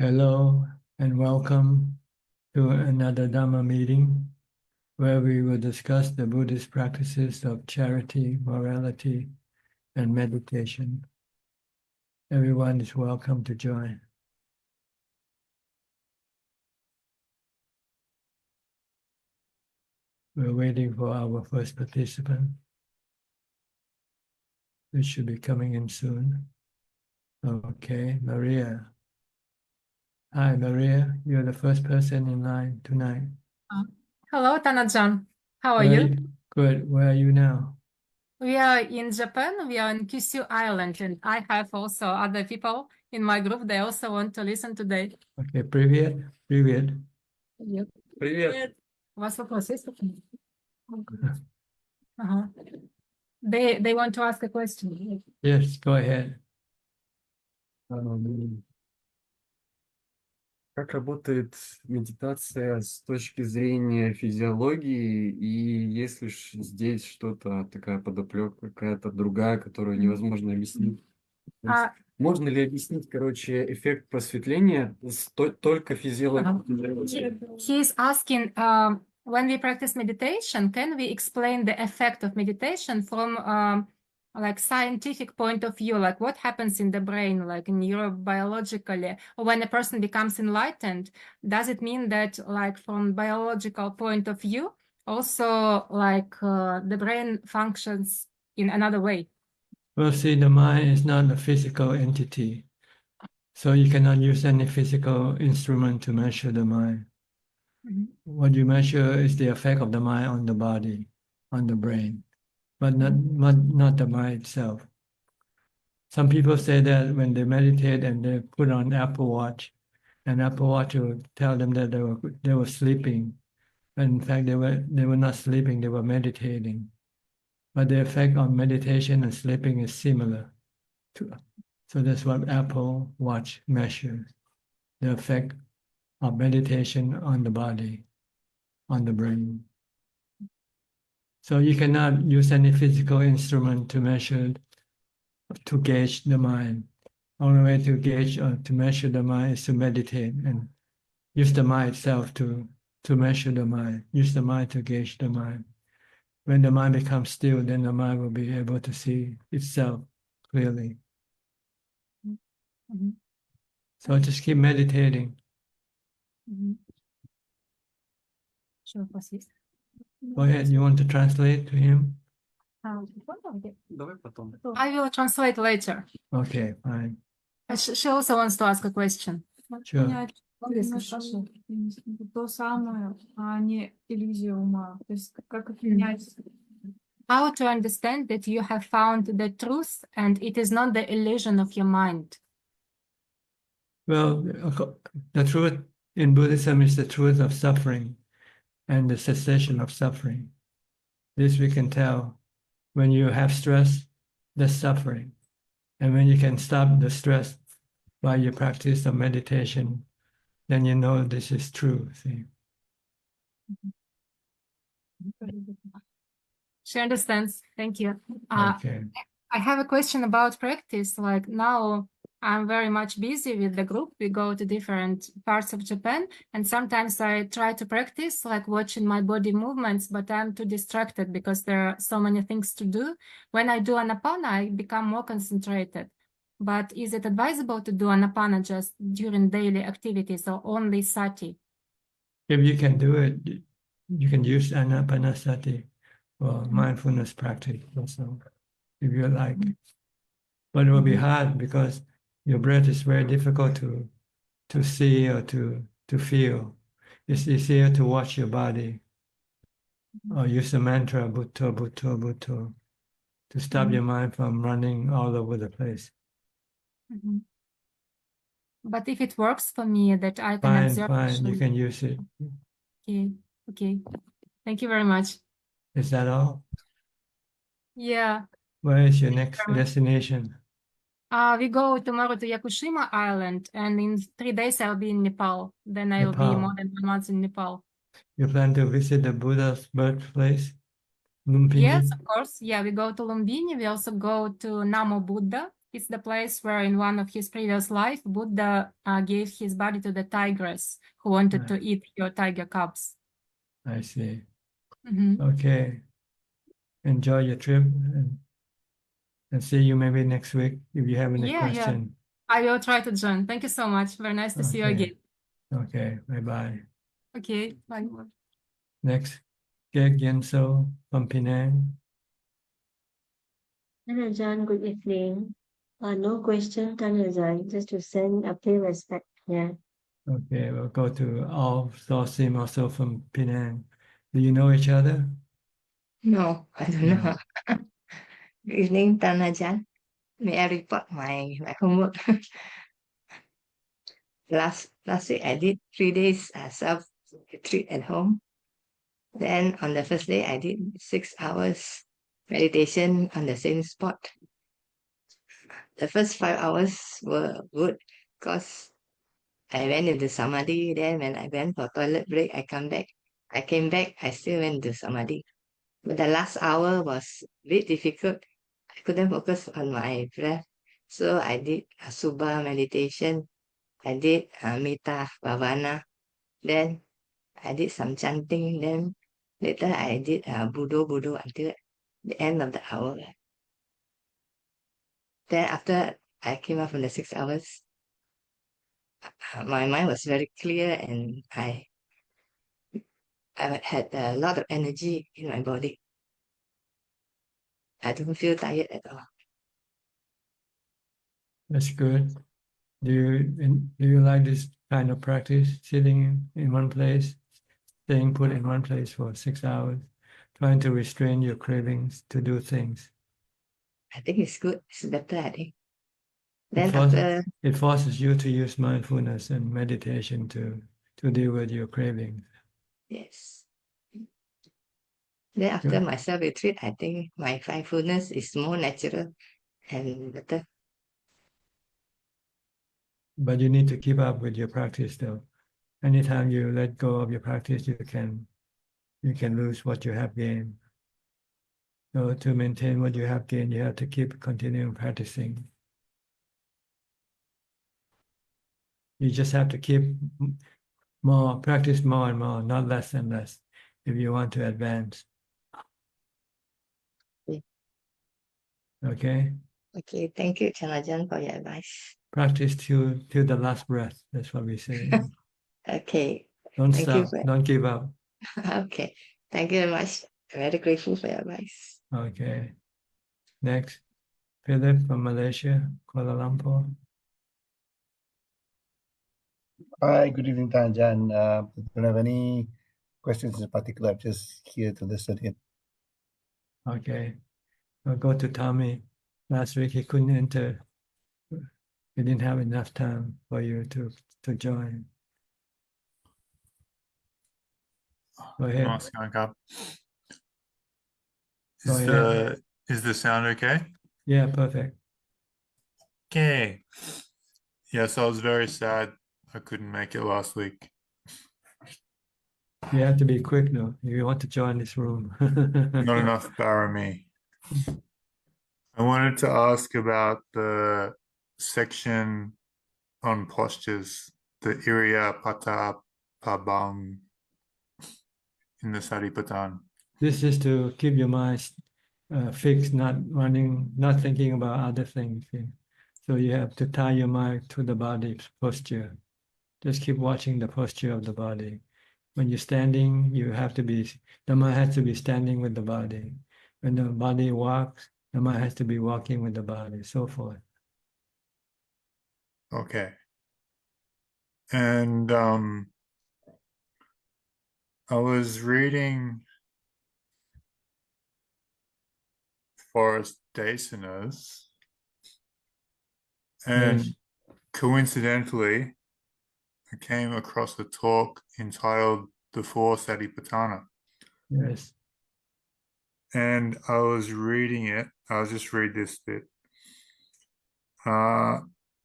Hello and welcome to another Dhamma meeting where we will discuss the Buddhist practices of charity, morality, and meditation. Everyone is welcome to join. We're waiting for our first participant. This should be coming in soon. Okay, Maria. Hi, Maria. You're the first person in line tonight. Hello, Tanajan. How are Where you? Good. Where are you now? We are in Japan. We are in Kyushu Island, and I have also other people in my group. They also want to listen today. Okay, привет. Привет. Yep. Привет. У вас вопрос есть? Uh-huh. They want to ask a question. Yes, go ahead. Как работает медитация с точки зрения физиологии, и есть ли здесь что-то, такая подоплека, какая-то другая, которую невозможно объяснить? Можно ли объяснить, эффект просветления только физиологией? He is asking, when we practice meditation, can we explain the effect of meditation from like scientific point of view, like what happens in the brain, like neurobiologically, or when a person becomes enlightened, does it mean that like from biological point of view, also like the brain functions in another way? Well, see, the mind is not a physical entity. So you cannot use any physical instrument to measure the mind. Mm-hmm. What you measure is the effect of the mind on the body, on the brain, but not the mind itself. Some people say that when they meditate and they put on Apple Watch, and Apple Watch will tell them that they were sleeping. But in fact, they were not sleeping, they were meditating. But the effect on meditation and sleeping is similar. So that's what Apple Watch measures, the effect of meditation on the body, on the brain. So you cannot use any physical instrument to measure, to gauge the mind. Only way to gauge or to measure the mind is to meditate and use the mind itself to measure the mind, use the mind to gauge the mind. When the mind becomes still, then the mind will be able to see itself clearly. Mm-hmm. So just keep meditating. Mm-hmm. Sure, Go ahead, you want to translate to him? Давай потом. I will translate later. Okay, fine. She also wants to ask a question. Sure. То самое, а не иллюзия ума. То есть как отменять? How to understand that you have found the truth and it is not the illusion of your mind? Well, the truth in Buddhism is the truth of suffering and the cessation of suffering. This we can tell. When you have stress, there's suffering. And when you can stop the stress by your practice of meditation, then you know this is true. See? She understands. Thank you. Okay. I have a question about practice. Like now, I'm very much busy with the group. We go to different parts of Japan, and sometimes I try to practice, like watching my body movements, but I'm too distracted because there are so many things to do. When I do Anapana, I become more concentrated. But is it advisable to do Anapana just during daily activities or only sati? If you can do it, you can use Anapanasati for mindfulness practice also, if you like. But it will be hard because your breath is very difficult to see or to feel. It's easier to watch your body or use the mantra Bhutto, Bhutto, Bhutto to stop your mind from running all over the place. But if it works for me, that I can observe. Fine, you can use it. Okay. Thank you very much. Is that all? Yeah. Where is your next destination? We go tomorrow to Yakushima Island, and in 3 days I'll be in Nepal. Then I'll be more than 1 month in Nepal. You plan to visit the Buddha's birthplace, Lumpini? Yes, of course. Yeah, we go to Lumbini. We also go to Namo Buddha. It's the place where in one of his previous life, Buddha gave his body to the tigress who wanted to eat your tiger cubs. I see. Mhm. Okay. Enjoy your trip and see you maybe next week if you have any Yeah, yeah. question. I will try to join. Thank you so much. Very nice to see you Okay. again. Okay. Bye-bye. Okay, bye. Next, Kek Yenso from Penang. Ajahn, good evening. No question, Ajahn, just to send a pay respect. Yeah. Okay, we'll go to Al Sosim, also from Penang. Do you know each other? No, I don't No. know. Good evening, Ajahn. May I report my homework? Last week I did 3 days self retreat at home. Then on the first day I did 6 hours meditation on the same spot. The first 5 hours were good because I went into samadhi. Then when I went for toilet break, I came back, I still went to samadhi. But the last hour was a bit difficult. I couldn't focus on my breath. So I did a Subha meditation. I did Metta Bhavana. Then I did some chanting. Then later I did Budo until the end of the hour. Then after I came out from the 6 hours, my mind was very clear and I had a lot of energy in my body. I don't feel tired at all. That's good. Do you like this kind of practice, sitting in one place, staying put in one place for 6 hours, trying to restrain your cravings to do things? I think it's good. It's better, I think. Then It forces you to use mindfulness and meditation to deal with your cravings. yes. Then after Good. my self-retreat, I think my mindfulness is more natural and better. But you need to keep up with your practice though. Anytime you let go of your practice, you can lose what you have gained. So to maintain what you have gained, you have to keep continuing practicing. You just have to practice more and more, not less and less, if you want to advance. Okay? Okay, thank you, Chanajan, for your advice. Practice till the last breath. That's what we say. Okay. Don't Thank stop. you. Don't give up. Okay. Thank you very much. I'm very grateful for your advice. Okay. Next, Philip from Malaysia, Kuala Lumpur. Hi, good evening, Tanjan. Don't have any questions in particular. I'm just here to listen in. Okay. I'll go to Tommy. Last week he couldn't enter. He didn't have enough time for you to join. Go ahead. Nice going up. Go ahead. Is the sound okay? Yeah, perfect. Okay. Yes, I was very sad I couldn't make it last week. You have to be quick though, if you want to join this room. Not enough Barami. I wanted to ask about the section on postures, the Iriya Pata Pabang in the Satipatthana. This is to keep your mind fixed, not running, not thinking about other things. So you have to tie your mind to the body's posture. Just keep watching the posture of the body. When you're standing, the mind has to be standing with the body. When the body walks, the mind has to be walking with the body, so forth. Okay. And I was reading Forrest Dasener's, and Yes. coincidentally, I came across a talk entitled The Four Satipatthana. Yes. And I was reading it. I'll just read this bit.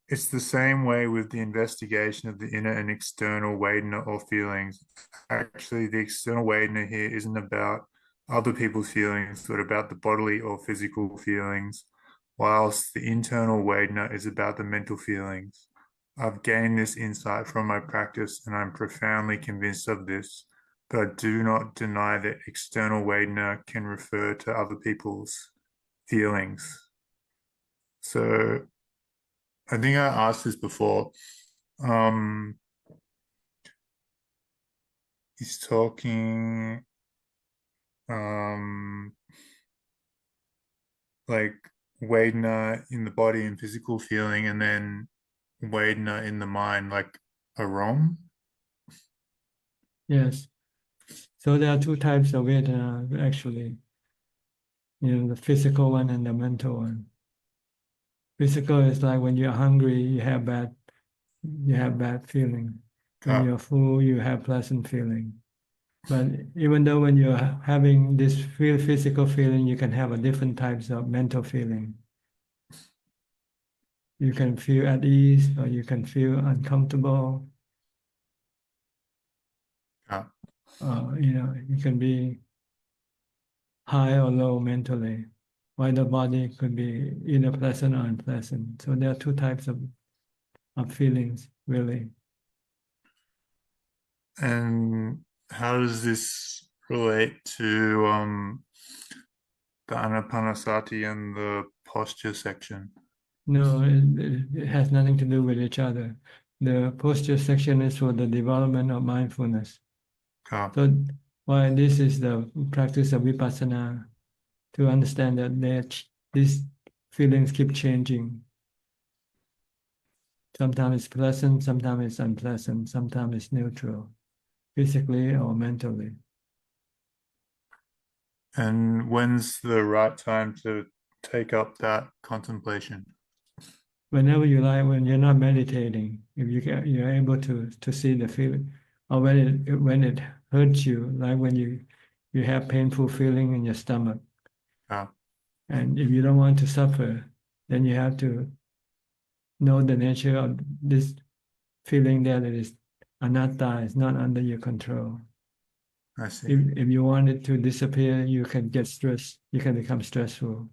It's the same way with the investigation of the inner and external Vedana or feelings. Actually, the external Vedana here isn't about other people's feelings, but about the bodily or physical feelings whilst the internal Vedana is about the mental feelings. I've gained this insight from my practice, and I'm profoundly convinced of this, but I do not deny that external Vedana can refer to other people's feelings. So I think I asked this before. He's talking like Vedana in the body and physical feeling, and then Vedana in the mind, like a ROM. Yes. So there are two types of Vedana actually. The physical one and the mental one. Physical is like when you're hungry, you have bad feeling. When you're full, you have pleasant feeling. But even though when you're having this physical feeling, you can have a different types of mental feeling. You can feel at ease, or you can feel uncomfortable. You can be high or low mentally, while the body could be either pleasant or unpleasant. So there are two types of feelings, really. And how does this relate to the Anapanasati and the posture section? No, it has nothing to do with each other. The posture section is for the development of mindfulness. So why this is the practice of vipassana, to understand that these feelings keep changing. Sometimes it's pleasant, sometimes it's unpleasant, sometimes it's neutral, physically or mentally. And when's the right time to take up that contemplation? Whenever you like, when you're not meditating, if you're able to see the feeling, or when it hurts you, like when you have painful feeling in your stomach. And if you don't want to suffer, then you have to know the nature of this feeling that it is anatta, is not under your control. I see. If you want it to disappear, you can get stressed. You can become stressful.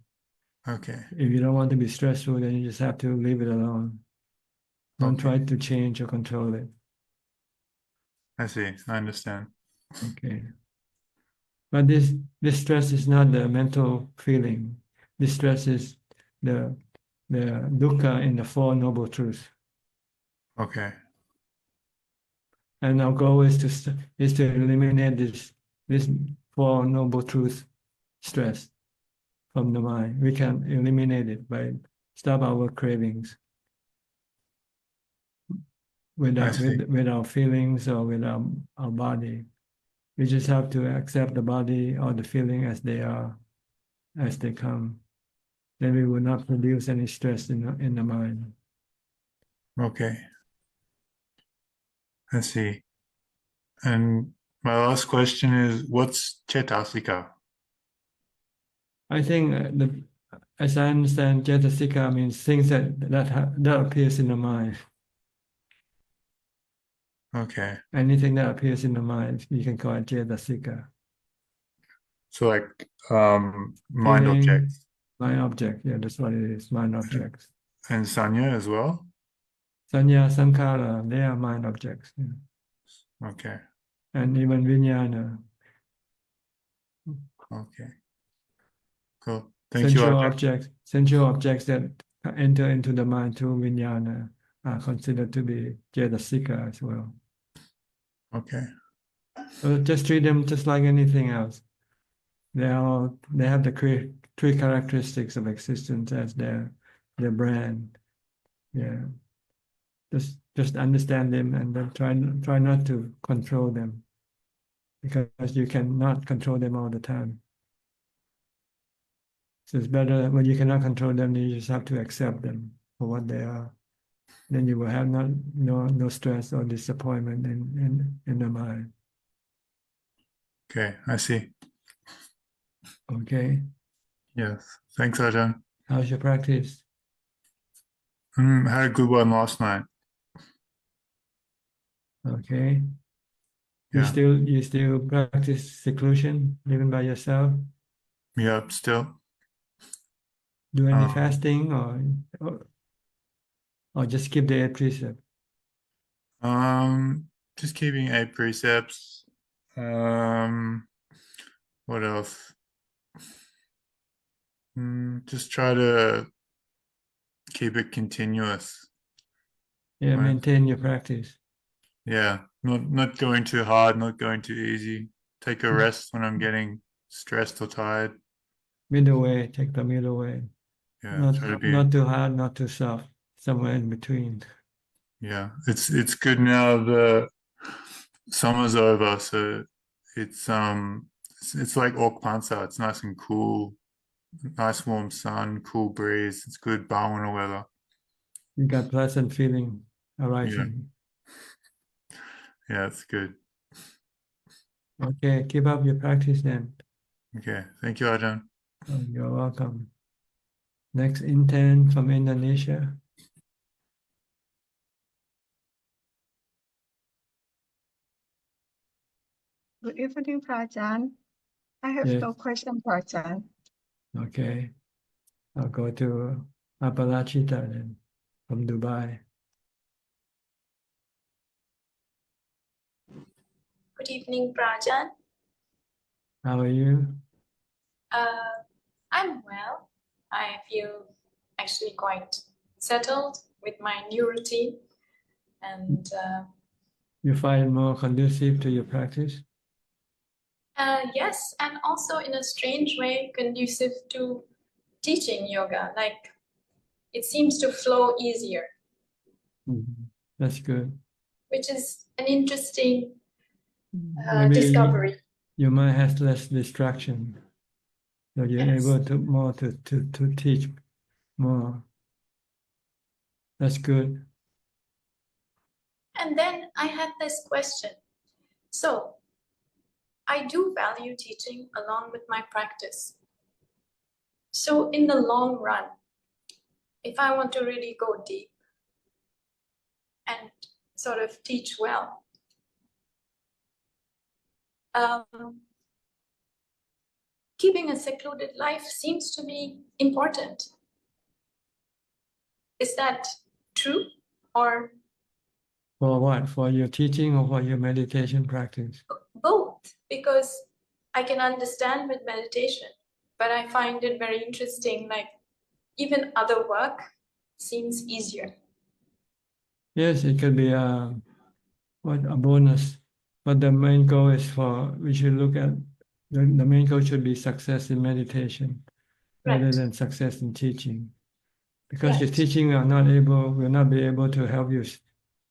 Okay. If you don't want to be stressful, then you just have to leave it alone. Don't try to change or control it. I see. I understand. Okay. But this stress is not the mental feeling. This stress is the dukkha in the Four Noble Truths. Okay. And our goal is to eliminate this Four Noble Truths stress from the mind. We can eliminate it by stop our cravings with our feelings or with our body. We just have to accept the body or the feeling as they are, as they come. Then we will not produce any stress in the mind. Okay. I see. And my last question is, what's Cetasika? I think as I understand, Cetasika means things that appears in the mind. Okay. Anything that appears in the mind, you can call it Cetasika. So like mind objects. Mind object, yeah, that's what it is, mind objects. And sanya as well? Sanya, sankhara, they are mind objects. Yeah. Okay. And even vijnana. Okay. Cool. Thank you. Sensual objects that enter into the mind through vijnana are considered to be cetasika as well. Okay. So just treat them just like anything else. They have the three characteristics of existence as their brand. Yeah. Just understand them and then try not to control them, because you cannot control them all the time. So it's better when you cannot control them, you just have to accept them for what they are. Then you will have no stress or disappointment in the mind. Okay, I see. Okay. Yes. Thanks, Ajahn. How's your practice? Had a good one last night. Okay. Yeah. You still practice seclusion, living by yourself? Yeah, still. Do any Um, fasting or just keep the 8 precepts? just keeping 8 precepts. What else? Just try to keep it continuous. Yeah, Right. maintain your practice. Yeah, not going too hard, not going too easy. Take a rest when I'm getting stressed or tired. Middle way, take the middle way. Yeah, try to be. Not too hard, not too soft. Somewhere in between. Yeah, it's good now. The summer's over, so it's like Okpansa. It's nice and cool, nice warm sun, cool breeze. It's good Barwina weather. You got pleasant feeling arising. Yeah, it's good. Okay, keep up your practice then. Okay, thank you, Ajahn. Oh, you're welcome. Next intern from Indonesia. Good evening, Prajan. I have Yes. no question, Prajan. Okay, I'll go to Apalachita then from Dubai. Good evening, Prajan. How are you? I'm well. I feel actually quite settled with my new routine, and You find it more conducive to your practice? yes, and also in a strange way conducive to teaching yoga. Like it seems to flow easier, That's good. which is an interesting Maybe discovery. your mind has less distraction, so you're Yes. able to more to teach more. That's good. And then I had this question. So I do value teaching along with my practice. So in the long run, if I want to really go deep and sort of teach well, keeping a secluded life seems to be important. Is that true? Or For what? For your teaching or for your meditation practice? both? Because I can understand with meditation, but I find it very interesting, like even other work seems easier. Yes, it could be a bonus, but the main goal is we should look at the main goal should be success in meditation rather Right. than success in teaching. Because your Right. teaching will not be able to help you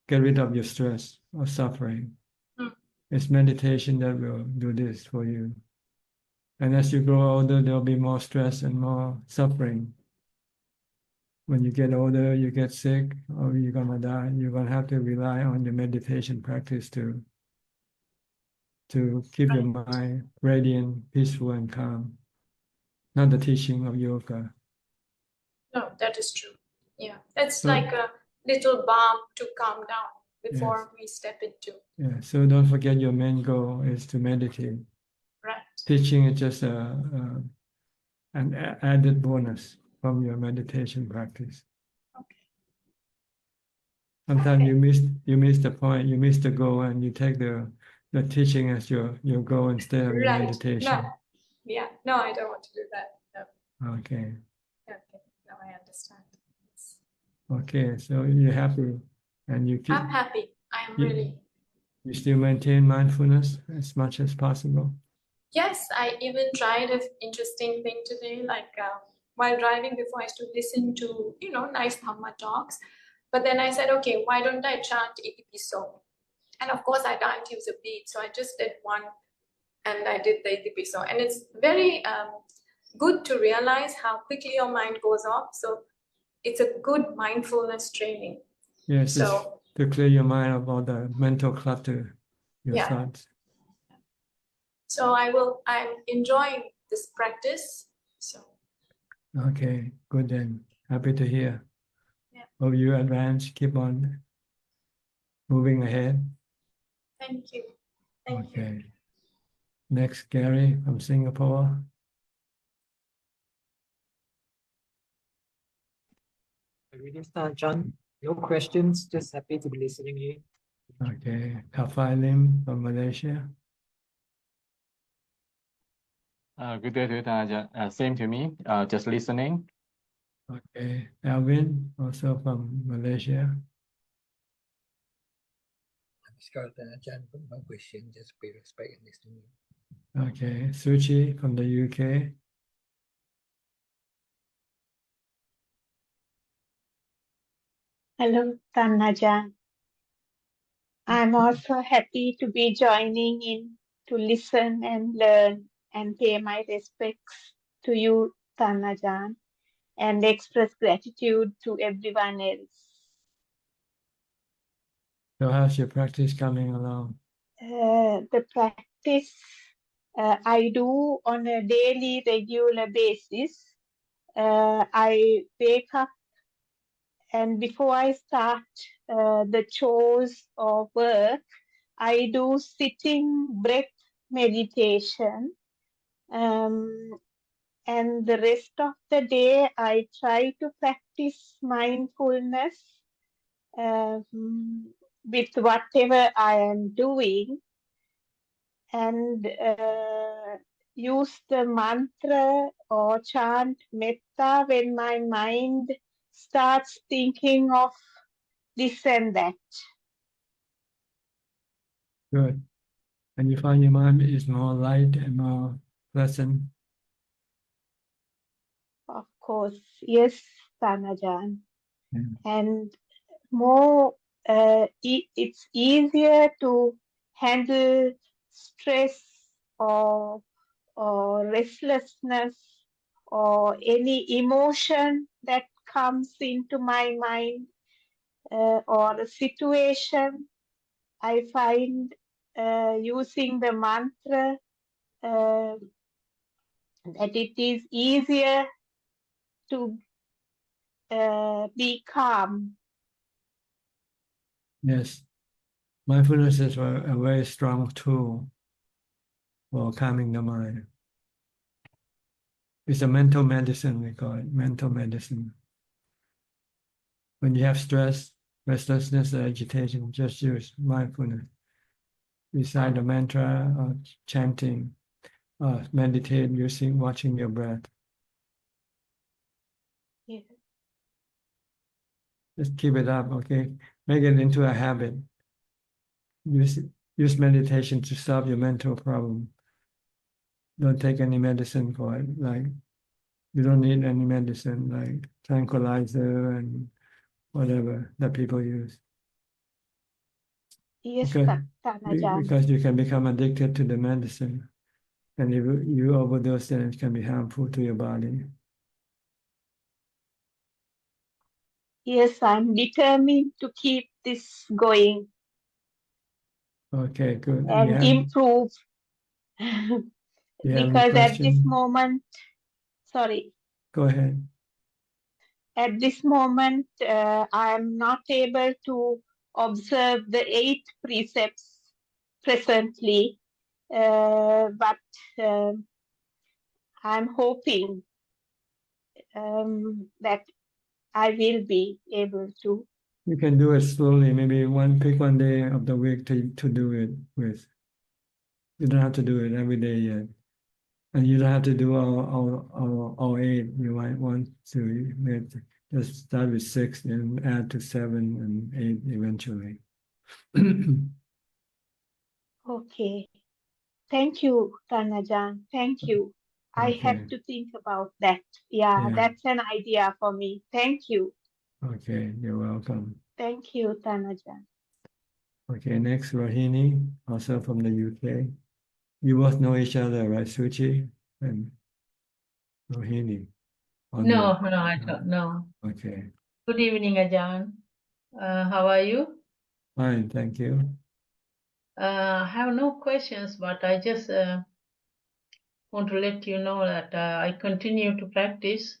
get rid of your stress or suffering. It's meditation that will do this for you. And as you grow older, there'll be more stress and more suffering. When you get older, you get sick, or you're gonna die. You're gonna have to rely on your meditation practice to keep your mind radiant, peaceful, and calm. Not the teaching of yoga. No, that is true. Yeah, it's So- like a little balm to calm down before we step into. Yeah. So don't forget your main goal is to meditate. Right. Teaching is just an added bonus from your meditation practice. Okay. Sometimes you miss the point, you miss the goal, and you take the teaching as your goal instead of your Right. meditation. No. Yeah. No, I don't want to do that. No. Okay. Okay. Now I understand. Yes. Okay. So you're happy, and you keep I'm happy. I'm you- really. you still maintain mindfulness as much as possible. Yes, I even tried an interesting thing today, like while driving before I used to listen to, nice Dhamma talks. But then I said, okay, why don't I chant Itipiso? And of course, I can't use a beat. So I just did one and I did the Itipiso. And it's very good to realize how quickly your mind goes off. So it's a good mindfulness training. Yes, So it's to clear your mind of all the mental clutter, your Yeah. thoughts. So I'm enjoying this practice. So Okay, good then. Happy to hear. Yeah. Hope you advance, keep on moving ahead. thank you. Thank you. Okay. Next, Gary from Singapore. Reading start, John. No questions, just happy to be listening in. Okay. Kafai Lim from Malaysia. Good day to you, Ajahn. Same to me, just listening. Okay. Alvin, also from Malaysia. Suchart, Ajahn, no question, just pay respect and listening. Okay. Suchi from the UK. Hello, Ajahn. I'm also happy to be joining in to listen and learn and pay my respects to you, Ajahn, and express gratitude to everyone else. So how's your practice coming along? The practice I do on a daily, regular basis. I wake up, and before I start the chores or work, I do sitting breath meditation. And the rest of the day, I try to practice mindfulness with whatever I am doing, and use the mantra or chant metta when my mind starts thinking of this and that. Good. And you find your mind is more light and more pleasant? Of course, yes, Ajahn. Yeah. And more, it's easier to handle stress or restlessness or any emotion that comes into my mind or a situation. I find using the mantra that it is easier to be calm. Yes. Mindfulness is a very strong tool for calming the mind. It's a mental medicine, we call it, mental medicine. When you have stress, restlessness, or agitation, just use mindfulness. Recite the mantra or chanting, or meditate watching your breath. Yeah. Just keep it up, okay? Make it into a habit. Use meditation to solve your mental problem. Don't take any medicine for it. Like, you don't need any medicine, like tranquilizer and whatever that people use. Yes, Because you can become addicted to the medicine. And if you overdose, then it can be harmful to your body. Yes, I'm determined to keep this going Okay, good. and improve. You have any Because at this question? moment, sorry, Go ahead. at this moment, I am not able to observe the 8 precepts presently, but I'm hoping that I will be able to. You can do it slowly. Maybe pick one day of the week to do it with. You don't have to do it every day yet. And you don't have to do all 8. You might want to just start with 6 and add to 7 and 8 eventually. Okay. Thank you, Ajahn. Thank you. I have to think about that. Yeah, that's an idea for me. Thank you. Okay, you're welcome. Thank you, Ajahn. Okay, next, Rohini, also from the UK. You both know each other, right, Suchi and Rohini? No, I don't know. Okay. Good evening, Ajahn. How are you? Fine, thank you. I have no questions, but I just want to let you know that I continue to practice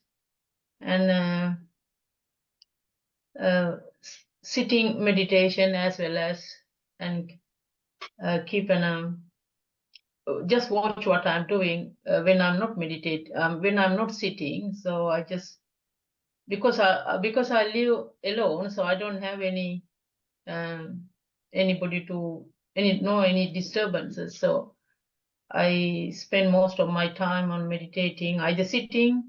and sitting meditation as well as and keep an just watch what I'm doing when I'm not when I'm not sitting. So I just because I live alone, so I don't have any anybody to any disturbances. So I spend most of my time on meditating, either sitting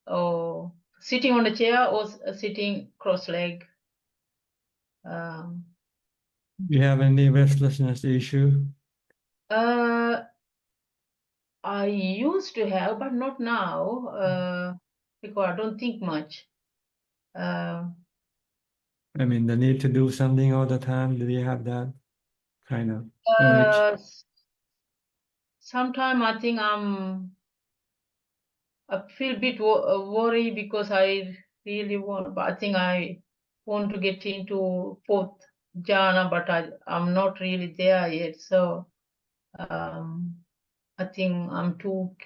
or sitting on a chair or sitting cross-legged. You have any restlessness issue? I used to have, but not now, because I don't think much. I mean, the need to do something all the time. Do you have that kind of urge? Sometimes I think I feel a bit worried because I really want, but I think I want to get into fourth jhana, but I'm not really there yet. So I think I'm too,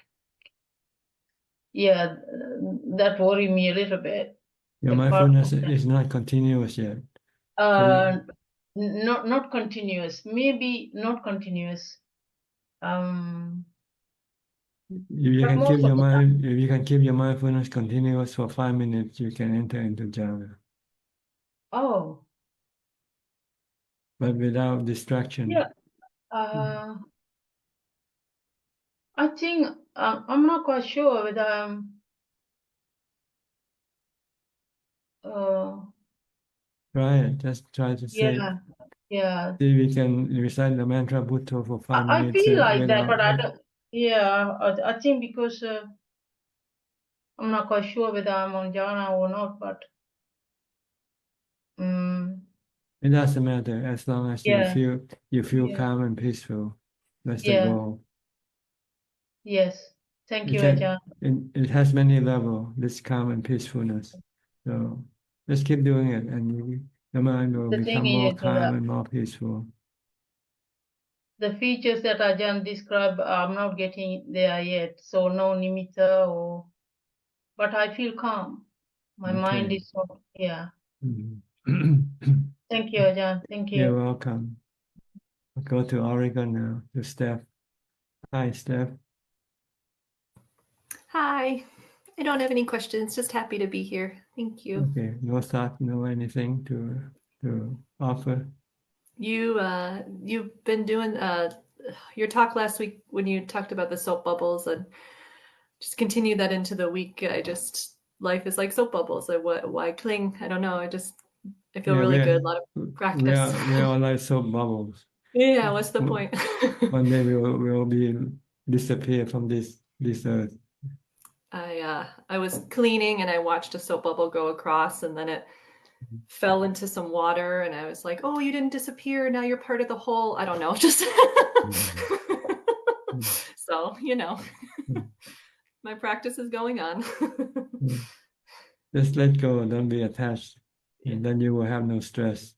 yeah, that worry me a little bit. Your Apart mindfulness from that, is not continuous yet. So not continuous, maybe not continuous. if you But can keep most of your the time. mind, if you can keep your mindfulness continuous for 5 minutes, you can enter into jhana, Oh, but without distraction. yeah. I think I'm not quite sure whether Try it. Just try to say, yeah. see if we can recite the mantra Bhutto for 5 I minutes feel like that, without. but I don't. Yeah, I think because I'm not quite sure whether I'm on jhana or not, but It doesn't matter as long as yeah, you feel yeah, calm and peaceful. That's the yeah. goal. Yes. Thank It you, can Ajahn. it has many levels, this calm and peacefulness. So just keep doing it and the mind will The thing become more is calm and more peaceful. the features that Ajahn described, I'm not getting there yet. So no nimitta but I feel calm. My mind Okay. is so, yeah. Mhm. Thank you, Ajahn. Thank You're you. welcome. I'll go to Oregon now, to Steph. Hi, Steph. Hi. I don't have any questions, just happy to be here. Thank you. Okay, no thought, no anything to offer. You've been doing your talk last week when you talked about the soap bubbles and just continue that into the week. Life is like soap bubbles. Why cling? I don't know. I feel really good. A lot of practice. We're all like soap bubbles. Yeah, what's the point? One day we'll be disappear from this earth. I was cleaning and I watched a soap bubble go across and then it fell into some water and I was like, oh, you didn't disappear. Now you're part of the whole, I don't know, just so, my practice is going on. Just let go, don't be attached, and then you will have no stress.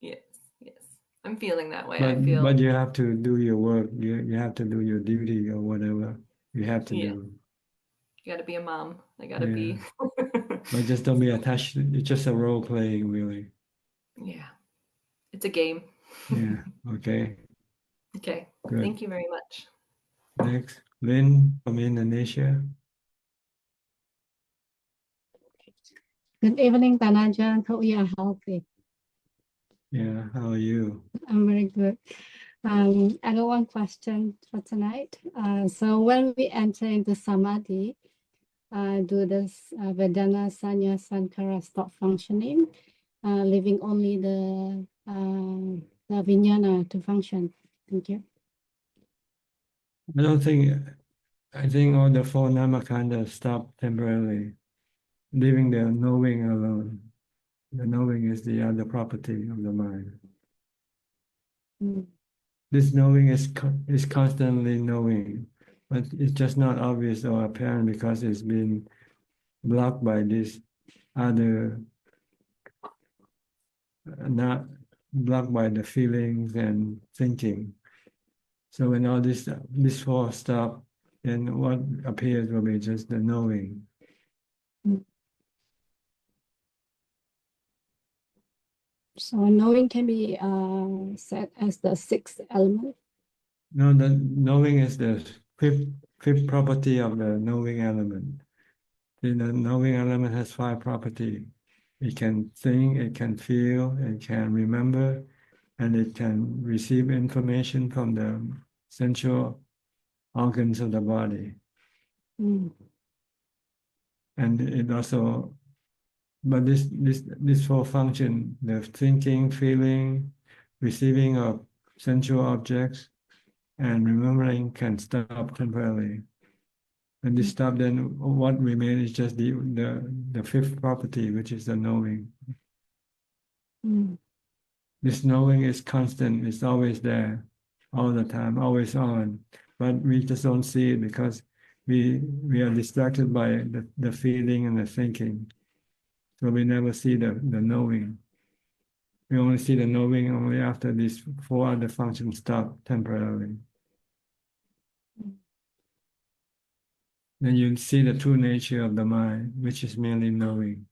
Yes. I'm feeling that way. But you have to do your work. You have to do your duty or whatever you have to do. You got to be a mom. I got to be. But just don't be attached. It's just a role playing, really. Yeah. It's a game. Yeah. Okay. Okay. Good. Thank you very much. Next, Lynn from Indonesia. Good evening, Tanajan. Hope you are healthy. Yeah, how are you? I'm very good. I got one question for tonight. So when we enter into samadhi, do this Vedana Sanya Sankara stop functioning, leaving only the vijnana to function? Thank you. I think all the four namakanda stop temporarily, leaving the knowing alone. The knowing is the other property of the mind. This knowing is constantly knowing, but it's just not obvious or apparent because it's been blocked by this other, not blocked by the feelings and thinking. So when all this four stop, then what appears will be just the knowing. So knowing can be set as the sixth element. No, the knowing is the fifth property of the knowing element. The knowing element has 5 properties. It can think, it can feel, it can remember, and it can receive information from the sensual organs of the body. Mm. And it also, but this 4 function, the thinking, feeling, receiving of sensual objects, and remembering can stop temporarily. When this stop, then what remains is just the 5th property, which is the knowing. Mm. This knowing is constant, it's always there, all the time, always on. But we just don't see it because we are distracted by the feeling and the thinking. So we never see the knowing. We only see the knowing only after these 4 other functions stop temporarily. Then you see the true nature of the mind, which is merely knowing.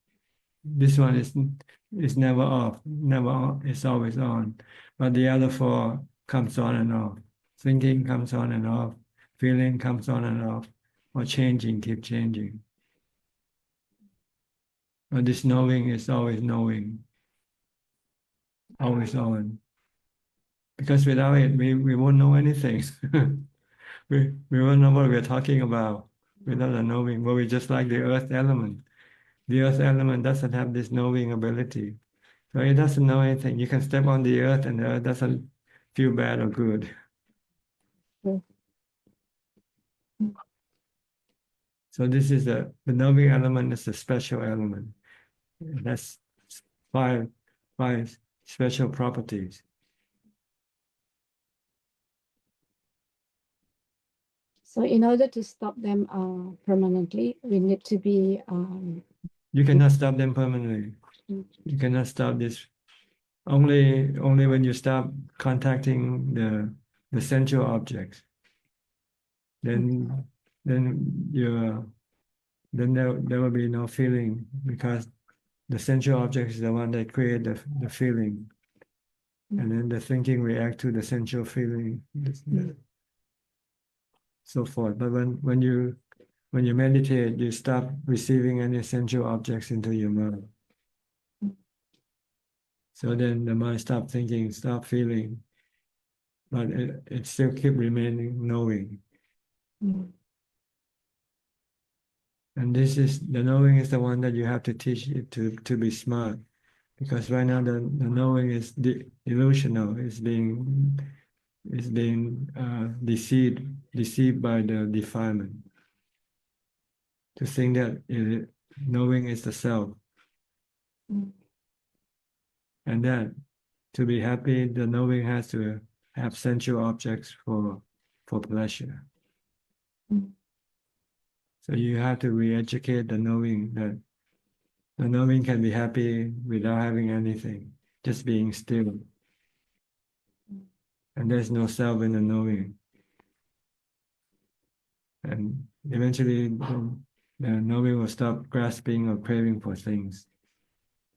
This one is never off, never on, it's always on. But the other 4 comes on and off. Thinking comes on and off, feeling comes on and off, or changing, keep changing. But this knowing is always knowing, always on. Because without it, we won't know anything. we won't know what we're talking about without the knowing. But we're just like the earth element. The earth element doesn't have this knowing ability. So it doesn't know anything. You can step on the earth and the earth doesn't feel bad or good. So this is the knowing element is a special element. It has 5 special properties. So in order to stop them permanently, we need to be... You cannot stop them permanently. You cannot stop this. Only when you stop contacting the sensual objects, then there will be no feeling, because the sensual object is the one that create the feeling, and then the thinking react to the sensual feeling, so forth. But when you meditate, you stop receiving any sensual objects into your mind. So then the mind stop thinking, stop feeling, but it still keep remaining knowing. And this is the knowing is the one that you have to teach it to be smart, because right now the knowing is delusional, is being deceived by the defilement. To think that knowing is the self. And that to be happy, the knowing has to have sensual objects for pleasure. So you have to re-educate the knowing that the knowing can be happy without having anything, just being still. And there's no self in the knowing. And eventually the knowing will stop grasping or craving for things.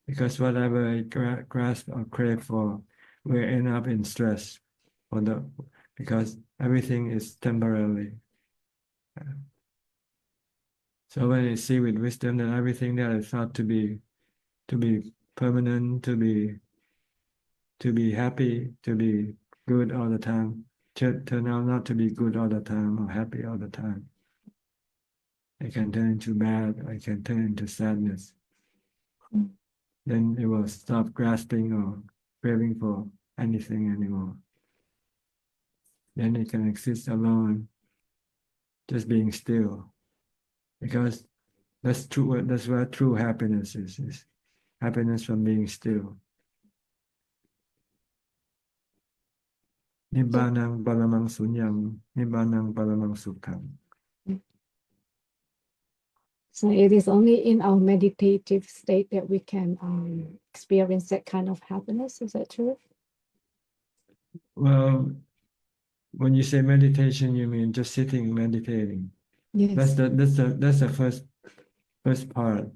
Because whatever it grasp or crave for will end up in stress, because everything is temporarily. So when you see with wisdom that everything that is thought to be permanent, to be happy, to be good all the time, turn out not to be good all the time or happy all the time. It can turn into bad, it can turn into sadness. Then it will stop grasping or craving for anything anymore. Then it can exist alone, just being still. Because that's true. That's where true happiness is happiness from being still. Nibbanang paramang sunyam, nibbanang paramang sukham. So it is only in our meditative state that we can experience that kind of happiness. Is that true? Well, when you say meditation, you mean just sitting meditating. Yes. That's the first part.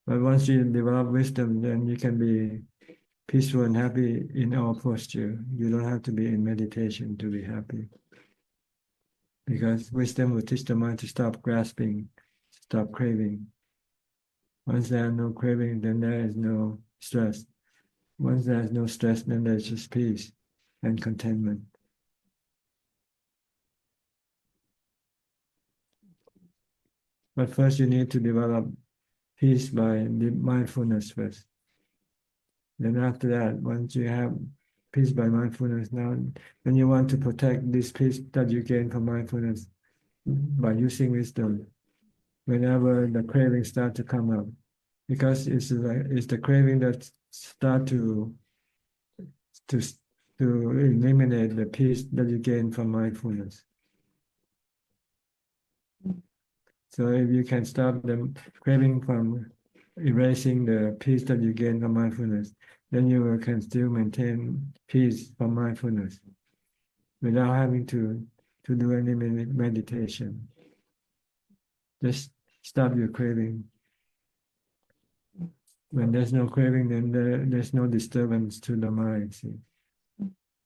But once you develop wisdom, then you can be peaceful and happy in all posture. You don't have to be in meditation to be happy. Because wisdom will teach the mind to stop grasping, stop craving, Once there are no craving, then there is no stress. Once there is no stress, then there's just peace and contentment. But first you need to develop peace by the mindfulness first. Then after that, once you have peace by mindfulness, now then you want to protect this peace that you gain from mindfulness by using wisdom whenever the craving start to come up. Because it's the craving that start to eliminate the peace that you gain from mindfulness. So if you can stop the craving from erasing the peace that you gain from mindfulness, then you can still maintain peace from mindfulness without having to do any meditation. Just stop your craving. When there's no craving, then there's no disturbance to the mind. See?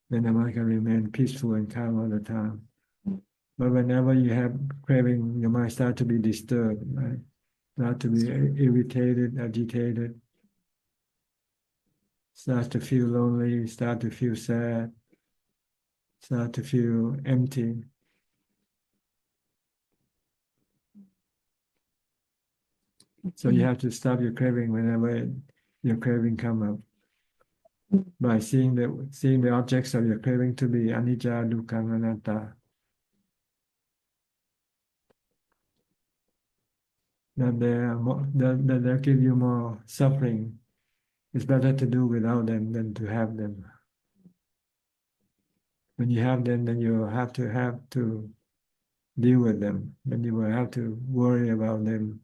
Then the mind can remain peaceful and calm all the time. But whenever you have craving, your mind starts to be disturbed, right? Start to be irritated, agitated, start to feel lonely, start to feel sad, start to feel empty. So you have to stop your craving whenever your craving come up. By seeing the objects of your craving to be anicca, dukkha, anatta. That they give you more suffering. It's better to do without them than to have them. When you have them, then you have to deal with them. Then you will have to worry about them,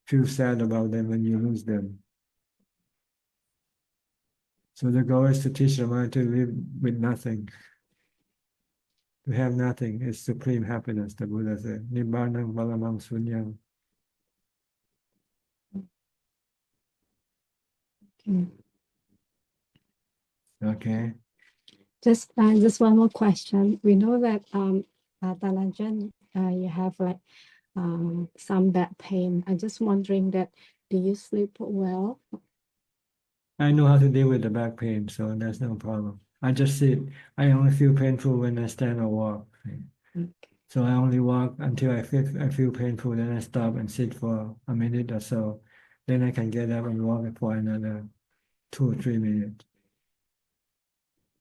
feel sad about them when you lose them. So the goal is to teach the mind to live with nothing. To have nothing is supreme happiness, the Buddha said. Nibbānam balamam sunyam. Okay. Just one more question. We know that Ajahn, you have like some back pain. I'm just wondering that do you sleep well? I know how to deal with the back pain, so that's no problem. I just sit. I only feel painful when I stand or walk. Okay. So I only walk until I feel painful, then I stop and sit for a minute or so. Then I can get up and walk for another 2 or 3 minutes.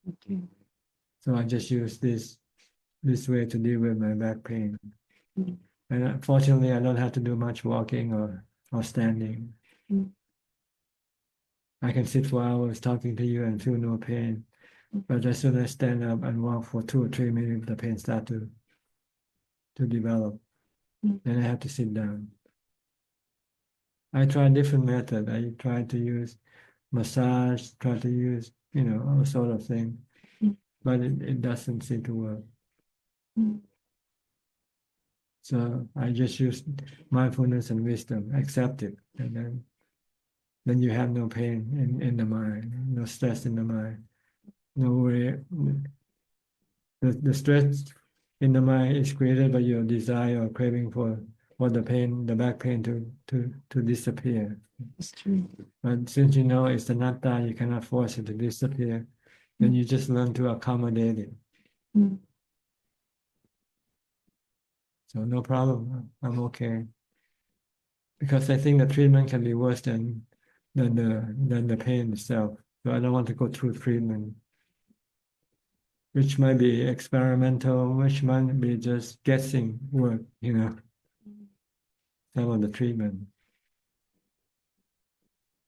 Okay. So I just use this way to deal with my back pain. Mm. And fortunately, I don't have to do much walking or standing. Mm. I can sit for hours talking to you and feel no pain. But as soon as I stand up and walk for 2 or 3 minutes, the pain starts to develop. Mm. Then I have to sit down. I try different methods. I try to use massage, try to use, all sort of thing. Mm. But it doesn't seem to work. Mm. So I just use mindfulness and wisdom, accept it, and then you have no pain in the mind, no stress in the mind, no worry. The stress in the mind is created by your desire or craving for the back pain to disappear. That's true. But since you know it's anatta, you cannot force it to disappear, then you just learn to accommodate it. Mm. So no problem, I'm okay. Because I think the treatment can be worse than the pain itself. So I don't want to go through treatment, which might be experimental, which might be just guessing work, some of the treatment.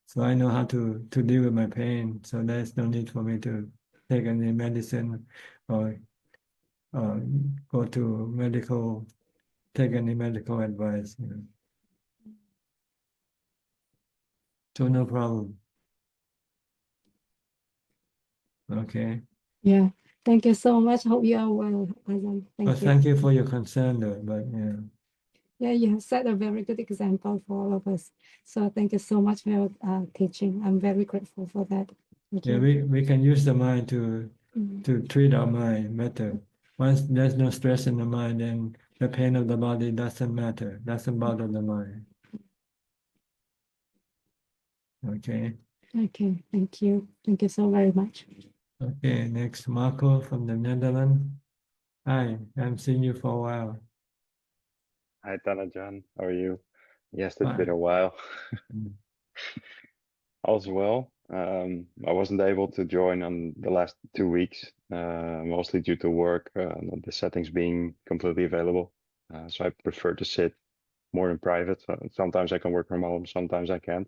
So I know how to deal with my pain. So there's no need for me to take any medicine or go to take any medical advice. So no problem. Okay. Yeah. Thank you so much. Hope you are well, Ajahn. Well, thank you for your concern, though. But yeah. Yeah, you have set a very good example for all of us. So thank you so much for your teaching. I'm very grateful for that. Thank Yeah, you. we can use the mind to treat our mind better. Once there's no stress in the mind, then the pain of the body doesn't matter, doesn't bother the mind. Okay. Okay, thank you. Thank you so very much. Okay, next, Marco from the Netherlands. Hi, I'm seeing you for a while. Hi, Ajahn. How are you? Yes, it's Fine. been a while. All's well. I wasn't able to join on the last 2 weeks, mostly due to work, the settings being completely available. So I prefer to sit more in private. Sometimes I can work from home, sometimes I can't.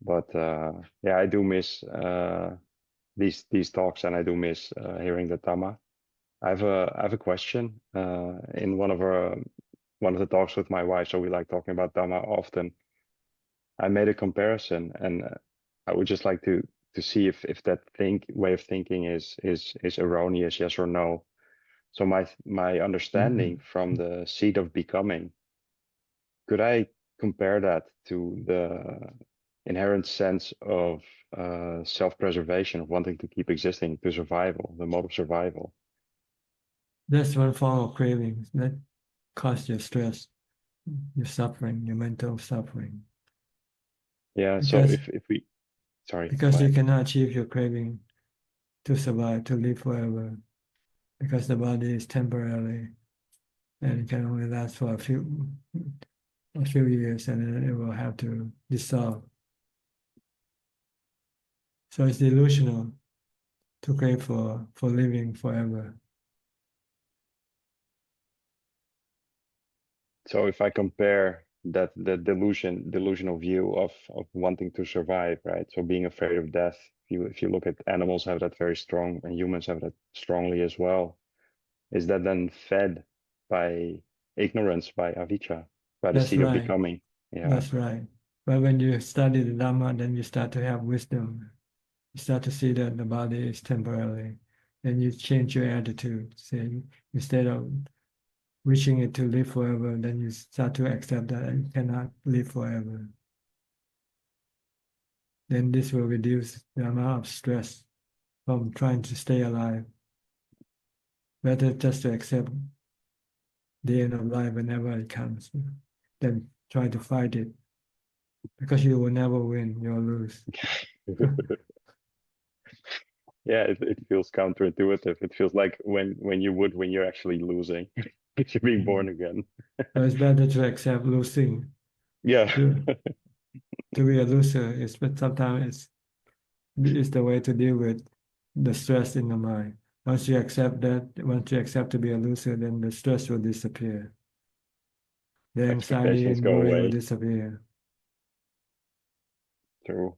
But yeah, I do miss these talks, and I do miss hearing the Dhamma. I have a question. In one of the talks with my wife, so we like talking about Dhamma often. I made a comparison, and I would just like to see if that way of thinking is erroneous, yes or no. So my understanding from the seed of becoming, could I compare that to the inherent sense of self-preservation, of wanting to keep existing, to survival, the mode of survival? That's one form of cravings that cause your stress, your suffering, your mental suffering. Yeah, so Because, if we, sorry, because go you ahead. cannot achieve your craving to survive, to live forever, because the body is temporary and it can only last for a few years, and then it will have to dissolve. So it's delusional to crave for living forever. So if I compare that the delusional view of wanting to survive, right? So being afraid of death. If you look at animals, have that very strong, and humans have that strongly as well. Is that then fed by ignorance, by avijja, by the That's seed of right. becoming? Yeah. That's right. But when you study the Dhamma, then you start to have wisdom. You start to see that the body is temporary. Then you change your attitude. Say, instead of wishing it to live forever, then you start to accept that you cannot live forever. Then this will reduce the amount of stress from trying to stay alive. Better just to accept the end of life whenever it comes, than try to fight it. Because you will never win, you'll lose. Yeah, it feels counterintuitive. It feels like when you're actually losing, if you're being born again. So it's better to accept losing. Yeah. To be a loser but sometimes it's the way to deal with the stress in the mind. Once you accept to be a loser, then the stress will disappear. The anxiety Expectations and go worry will away. disappear. True.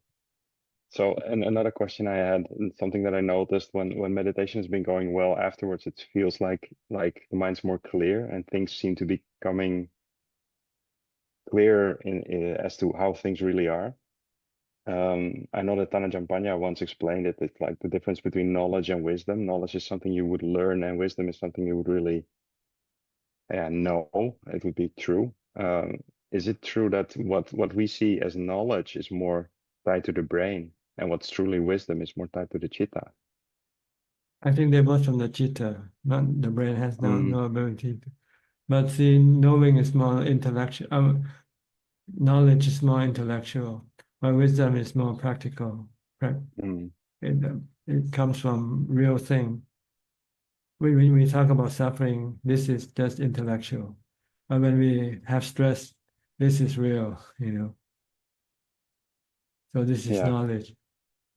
So, and another question I had, and something that I noticed when meditation has been going well afterwards, it feels like the mind's more clear and things seem to be coming clearer in as to how things really are. I know that Tanajampanya once explained it. It's like the difference between knowledge and wisdom. Knowledge is something you would learn, and wisdom is something you would really know. It would be true. Is it true that what we see as knowledge is more tied to the brain, and what's truly wisdom is more tied to the chitta? I think they're both from the chitta. Not the brain has no ability to. But see, knowing is more intellectual. Knowledge is more intellectual, but wisdom is more practical. It comes from real thing. When we talk about suffering, this is just intellectual. But when we have stress, this is real, So this is knowledge.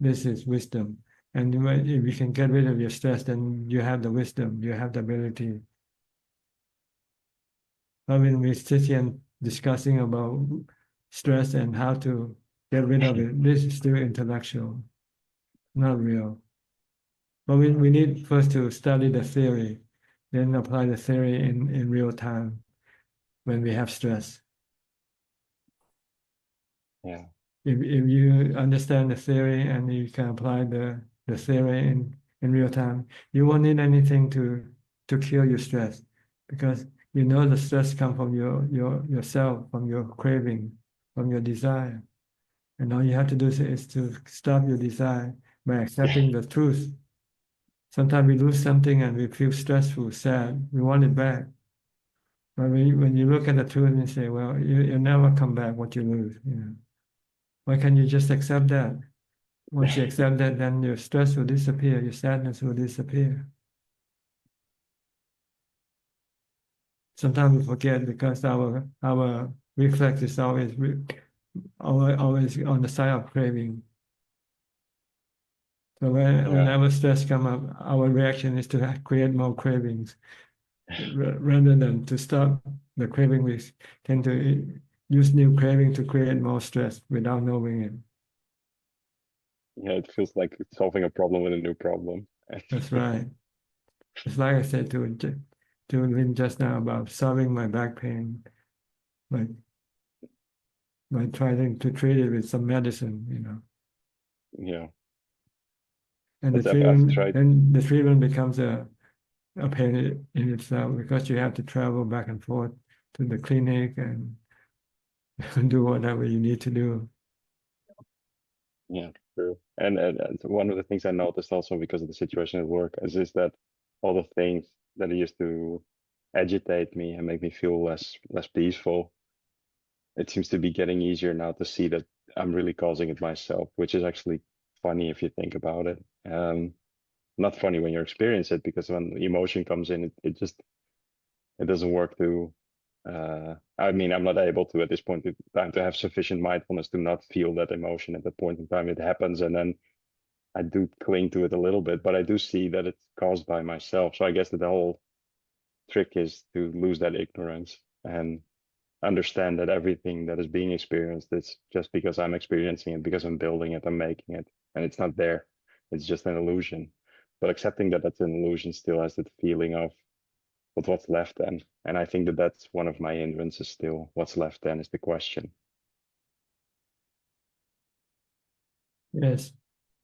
This is wisdom. And if you can get rid of your stress, then you have the wisdom, you have the ability. But when we sit here and discussing about stress and how to get rid of it, this is still intellectual, not real. But we need first to study the theory, then apply the theory in real time when we have stress. Yeah. If you understand the theory and you can apply the theory in real time, you won't need anything to cure your stress, because you know the stress comes from yourself, from your craving, from your desire. And all you have to do is to stop your desire by accepting the truth. Sometimes we lose something and we feel stressful, sad, we want it back. But when you look at the truth and say, well, you'll never come back what you lose, Why can't you just accept that? Once you accept that, then your stress will disappear, your sadness will disappear. Sometimes we forget because our reflex is always on the side of craving. So whenever stress comes up, our reaction is to create more cravings. Rather than to stop the craving, we tend to use new craving to create more stress without knowing it. Yeah, it feels like solving a problem with a new problem. That's right. It's like I said to Lynn just now about solving my back pain by trying to treat it with some medicine, you know. Yeah. And the treatment becomes a pain in itself because you have to travel back and forth to the clinic and do whatever you need to do. Yeah, true. And one of the things I noticed also because of the situation at work is that all the things that used to agitate me and make me feel less peaceful, it seems to be getting easier now to see that I'm really causing it myself, which is actually funny if you think about it. Not funny when you experience it, because when emotion comes in, it doesn't work to. I mean, I'm not able to at this point in time to have sufficient mindfulness to not feel that emotion at that point in time. It happens, and then I do cling to it a little bit, but I do see that it's caused by myself. So I guess that the whole trick is to lose that ignorance and understand that everything that is being experienced is just because I'm experiencing it, because I'm building it, I'm making it, and it's not there. It's just an illusion. But accepting that that's an illusion still has that feeling of, but what's left then? And I think that that's one of my hindrances still. What's left then is the question. Yes,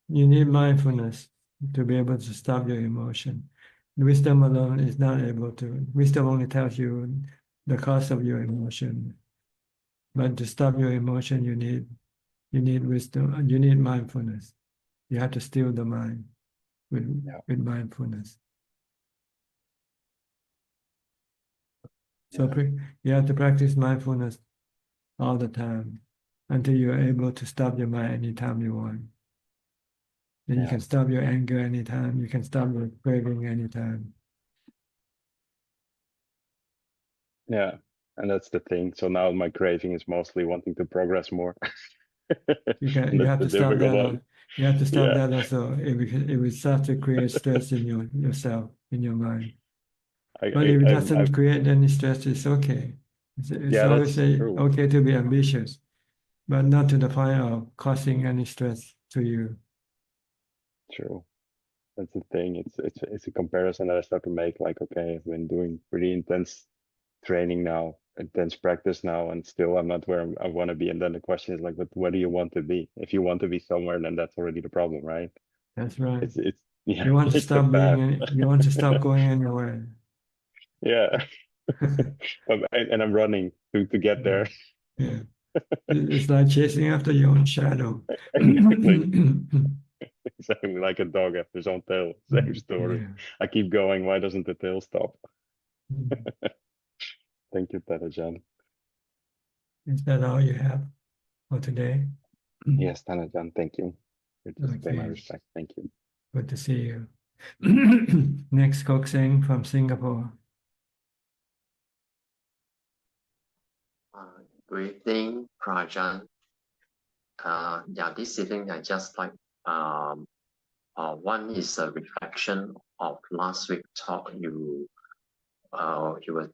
you need mindfulness to be able to stop your emotion. Wisdom alone is not able to. Wisdom only tells you the cause of your emotion. But to stop your emotion, you need wisdom. You need mindfulness. You have to still the mind with mindfulness. So you have to practice mindfulness all the time until you're able to stop your mind anytime you want. Then you can stop your anger anytime. You can stop your craving anytime. Yeah, and that's the thing. So now my craving is mostly wanting to progress more. You have to stop that. You have to stop that also. It will start to create stress in yourself, in your mind. But if it doesn't create any stress, it's okay. It's always okay to be ambitious, but not to the point of causing any stress to you. True. That's the thing. It's a comparison that I start to make. Like, okay, I've been doing pretty intense training now, intense practice now, and still I'm not where I want to be. And then the question is like, but where do you want to be? If you want to be somewhere, then that's already the problem, right? That's right. Yeah, you want to stop you want to stop going anywhere. Yeah. And I'm running to get there. Yeah. It's like chasing after your own shadow. Exactly like a dog after his own tail. Same story. Yeah. I keep going. Why doesn't the tail stop? Thank you, Tanajan. Is that all you have for today? Yes, Tanajan, thank you. Just pay my Okay. respect. Thank you. Good to see you. Next, Kok Seng from Singapore. Good evening, Prajan. Yeah, this evening I just like one is a reflection of last week talk. You were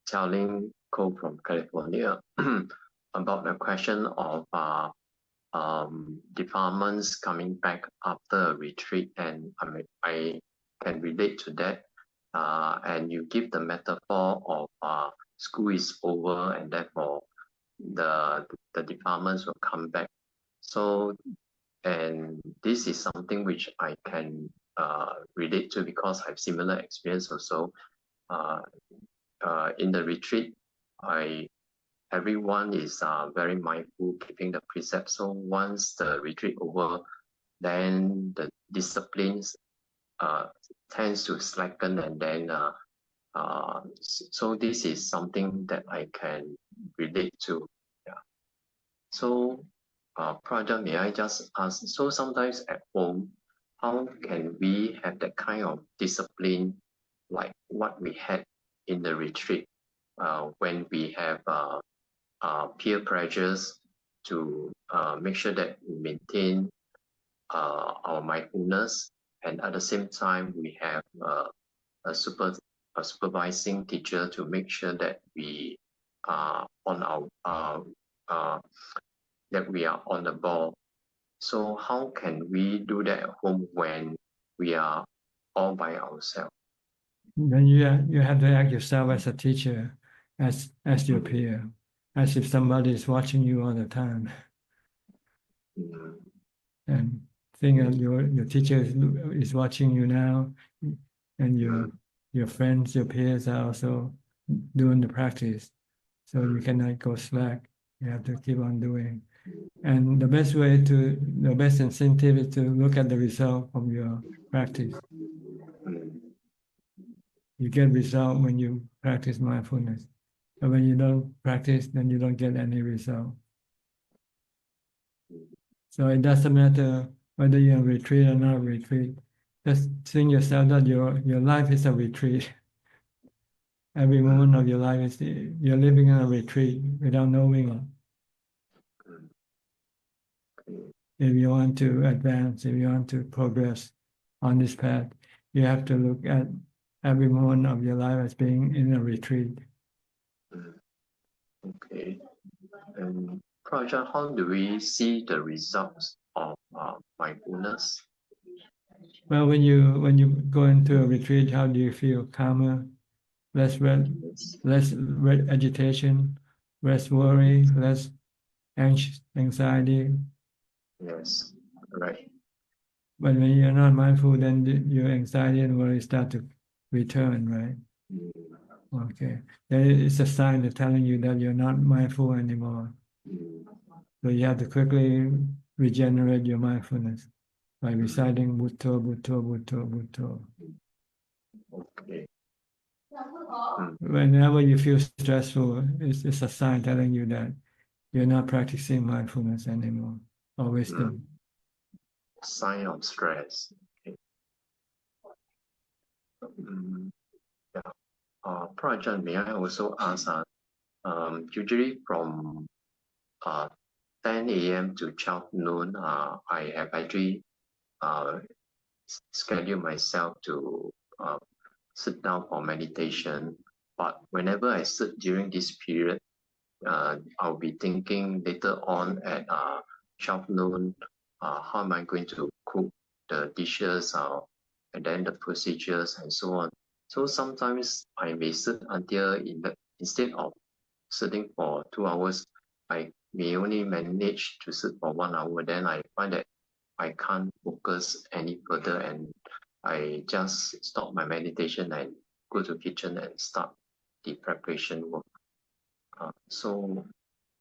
telling Cole from California about the question of departments coming back after a retreat, and I can relate to that. And you give the metaphor of school is over and therefore the departments will come back. So, and this is something which I can relate to because I have similar experience also. In the retreat, everyone is very mindful, keeping the precepts. So once the retreat over, then the disciplines tends to slacken, and then so this is something that I can relate to. Yeah. So Praja, may I just ask, so sometimes at home, how can we have that kind of discipline like what we had in the retreat when we have peer pressures to make sure that we maintain our mindfulness, and at the same time we have a supervising teacher to make sure that we are on that we are on the ball. So how can we do that at home when we are all by ourselves? Then you have to act yourself as a teacher, as your peer, as if somebody is watching you all the time. And think that your teacher is watching you now, and your friends, your peers are also doing the practice. So you cannot go slack. You have to keep on doing. And the best incentive is to look at the result from your practice. You get result when you practice mindfulness. But when you don't practice, then you don't get any result. So it doesn't matter whether you're on retreat or not retreat. Just think yourself that your life is a retreat. Every moment of your life is you're living in a retreat without knowing it. If you want to advance, if you want to progress on this path, you have to look at every moment of your life as being in a retreat. Okay. And Praja, how do we see the results of mindfulness? Well, when you go into a retreat, how do you feel? Calmer, less agitation, less worry, less anxiety. Yes, right. But when you're not mindful, then your anxiety and worry start to return, right? Okay. Then it's a sign that's telling you that you're not mindful anymore. So you have to quickly regenerate your mindfulness by reciting Bhutto, Bhutto, Bhutto, Bhutto. Okay. Whenever you feel stressful, it's a sign telling you that you're not practicing mindfulness anymore or wisdom. Sign of stress. Okay. Yeah. Prajan, may I also ask, usually from 10 a.m. to 12 noon, I have actually scheduled myself to sit down for meditation. But whenever I sit during this period, I'll be thinking later on at 12 noon, how am I going to cook the dishes and then the procedures and so on. So sometimes I may sit until instead of sitting for 2 hours, I may only manage to sit for 1 hour. Then I find that I can't focus any further, and I just stop my meditation and go to the kitchen and start the preparation work. So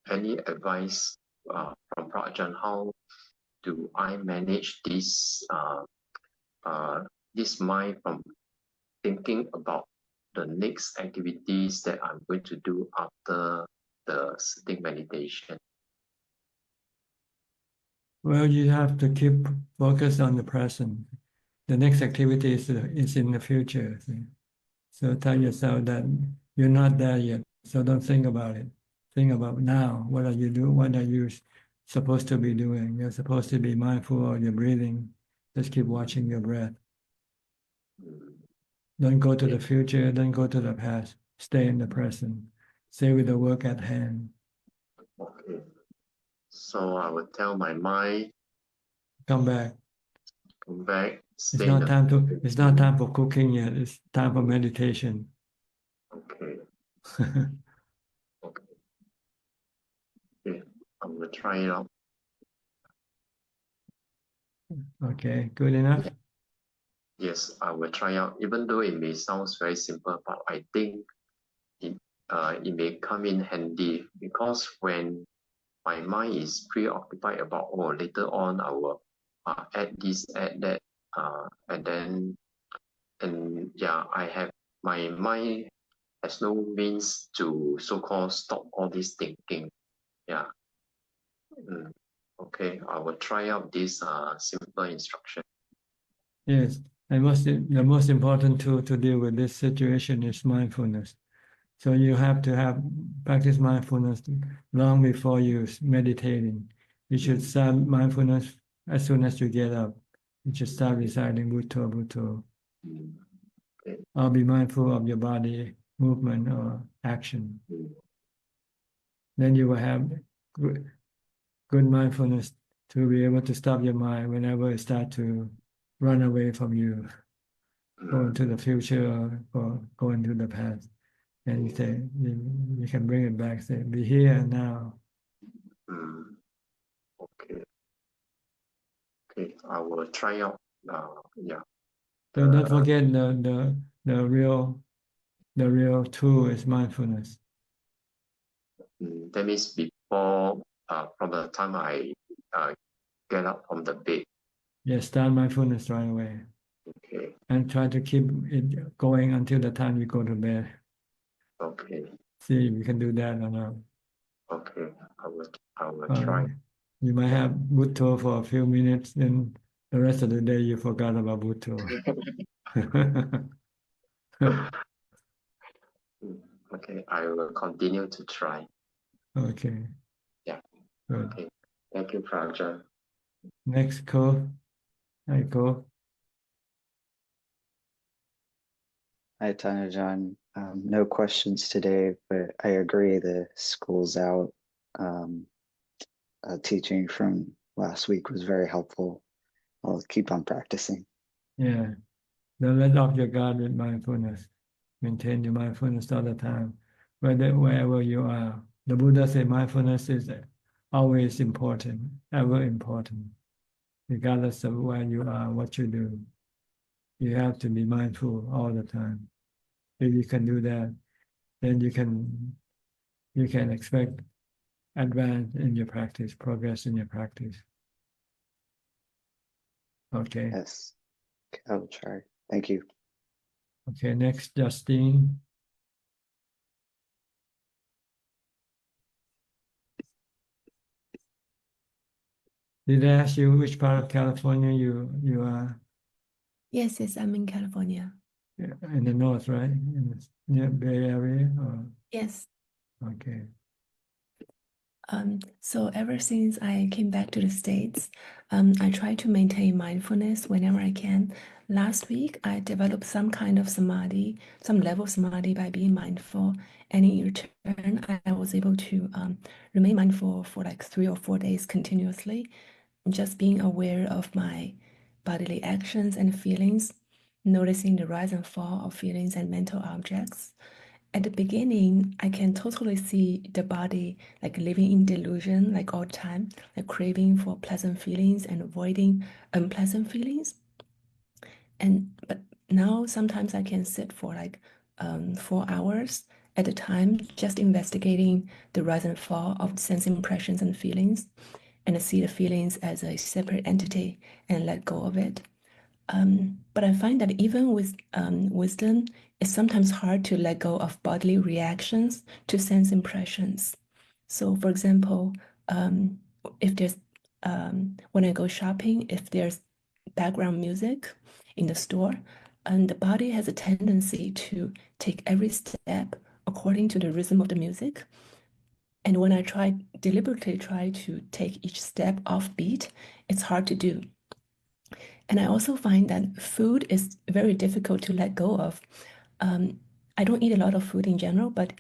any advice from Prajan, how do I manage this mind from thinking about the next activities that I'm going to do after the sitting meditation? Well, you have to keep focused on the present. The next activity is in the future. So tell yourself that you're not there yet. So don't think about it. Think about now. What are you doing? What are you supposed to be doing? You're supposed to be mindful of your breathing. Just keep watching your breath. Don't go to the future. Don't go to the past. Stay in the present. Stay with the work at hand. Okay. So I will tell my mind, Come back. come back. It's not time for cooking yet. It's time for meditation. Okay. Okay. Yeah, I will try it out. Okay, good enough. Yes, I will try out. Even though it may sound very simple, but I think it may come in handy, because when my mind is preoccupied about, later on I will add this, add that, and I have my mind has no means to so-called stop all this thinking. Yeah. Okay, I will try out this simple instruction. Yes, and the most important tool to deal with this situation is mindfulness. So you have to practice mindfulness long before you meditating. You should start mindfulness as soon as you get up. You should start reciting Bhutto, Bhutto. Or be mindful of your body movement or action. Then you will have good mindfulness to be able to stop your mind whenever it starts to run away from you, go into the future or go into the past. And you say, you can bring it back, say, be here and now. Okay. Okay, I will try out. Yeah. So don't forget the real tool is mindfulness. That means before, from the time I get up from the bed. Yes, start mindfulness right away. Okay. And try to keep it going until the time you go to bed. Okay. See if you can do that or not. Okay, I will try. You might have Bhutto for a few minutes, then the rest of the day you forgot about Bhutto. Okay, I will continue to try. Okay. Yeah. Good. Okay. Thank you, Praja. Next call. I go. Hi, Tanajan. No questions today, but I agree the school's out teaching from last week was very helpful. I'll keep on practicing. Yeah. Don't let off your guard with mindfulness. Maintain your mindfulness all the time, wherever you are. The Buddha said mindfulness is always important, ever important, regardless of where you are, what you do. You have to be mindful all the time. If you can do that, then you can expect advance in your practice, progress in your practice. Okay. Yes, I will try. Thank you. Okay, next, Justine. Did I ask you which part of California you are? Yes, I'm in California. In the north, right? In the near Bay Area? Or? Yes. Okay. So ever since I came back to the States, I try to maintain mindfulness whenever I can. Last week, I developed some kind of samadhi, some level of samadhi by being mindful. And in return, I was able to remain mindful for like 3 or 4 days continuously, just being aware of my bodily actions and feelings, noticing the rise and fall of feelings and mental objects. At the beginning, I can totally see the body like living in delusion, like all the time, like craving for pleasant feelings and avoiding unpleasant feelings. But now sometimes I can sit for like 4 hours at a time, just investigating the rise and fall of sense impressions and feelings, and see the feelings as a separate entity and let go of it. But I find that even with wisdom, it's sometimes hard to let go of bodily reactions to sense impressions. So, for example, if there's when I go shopping, if there's background music in the store, and the body has a tendency to take every step according to the rhythm of the music. And when I deliberately try to take each step off beat, it's hard to do. And I also find that food is very difficult to let go of. I don't eat a lot of food in general, but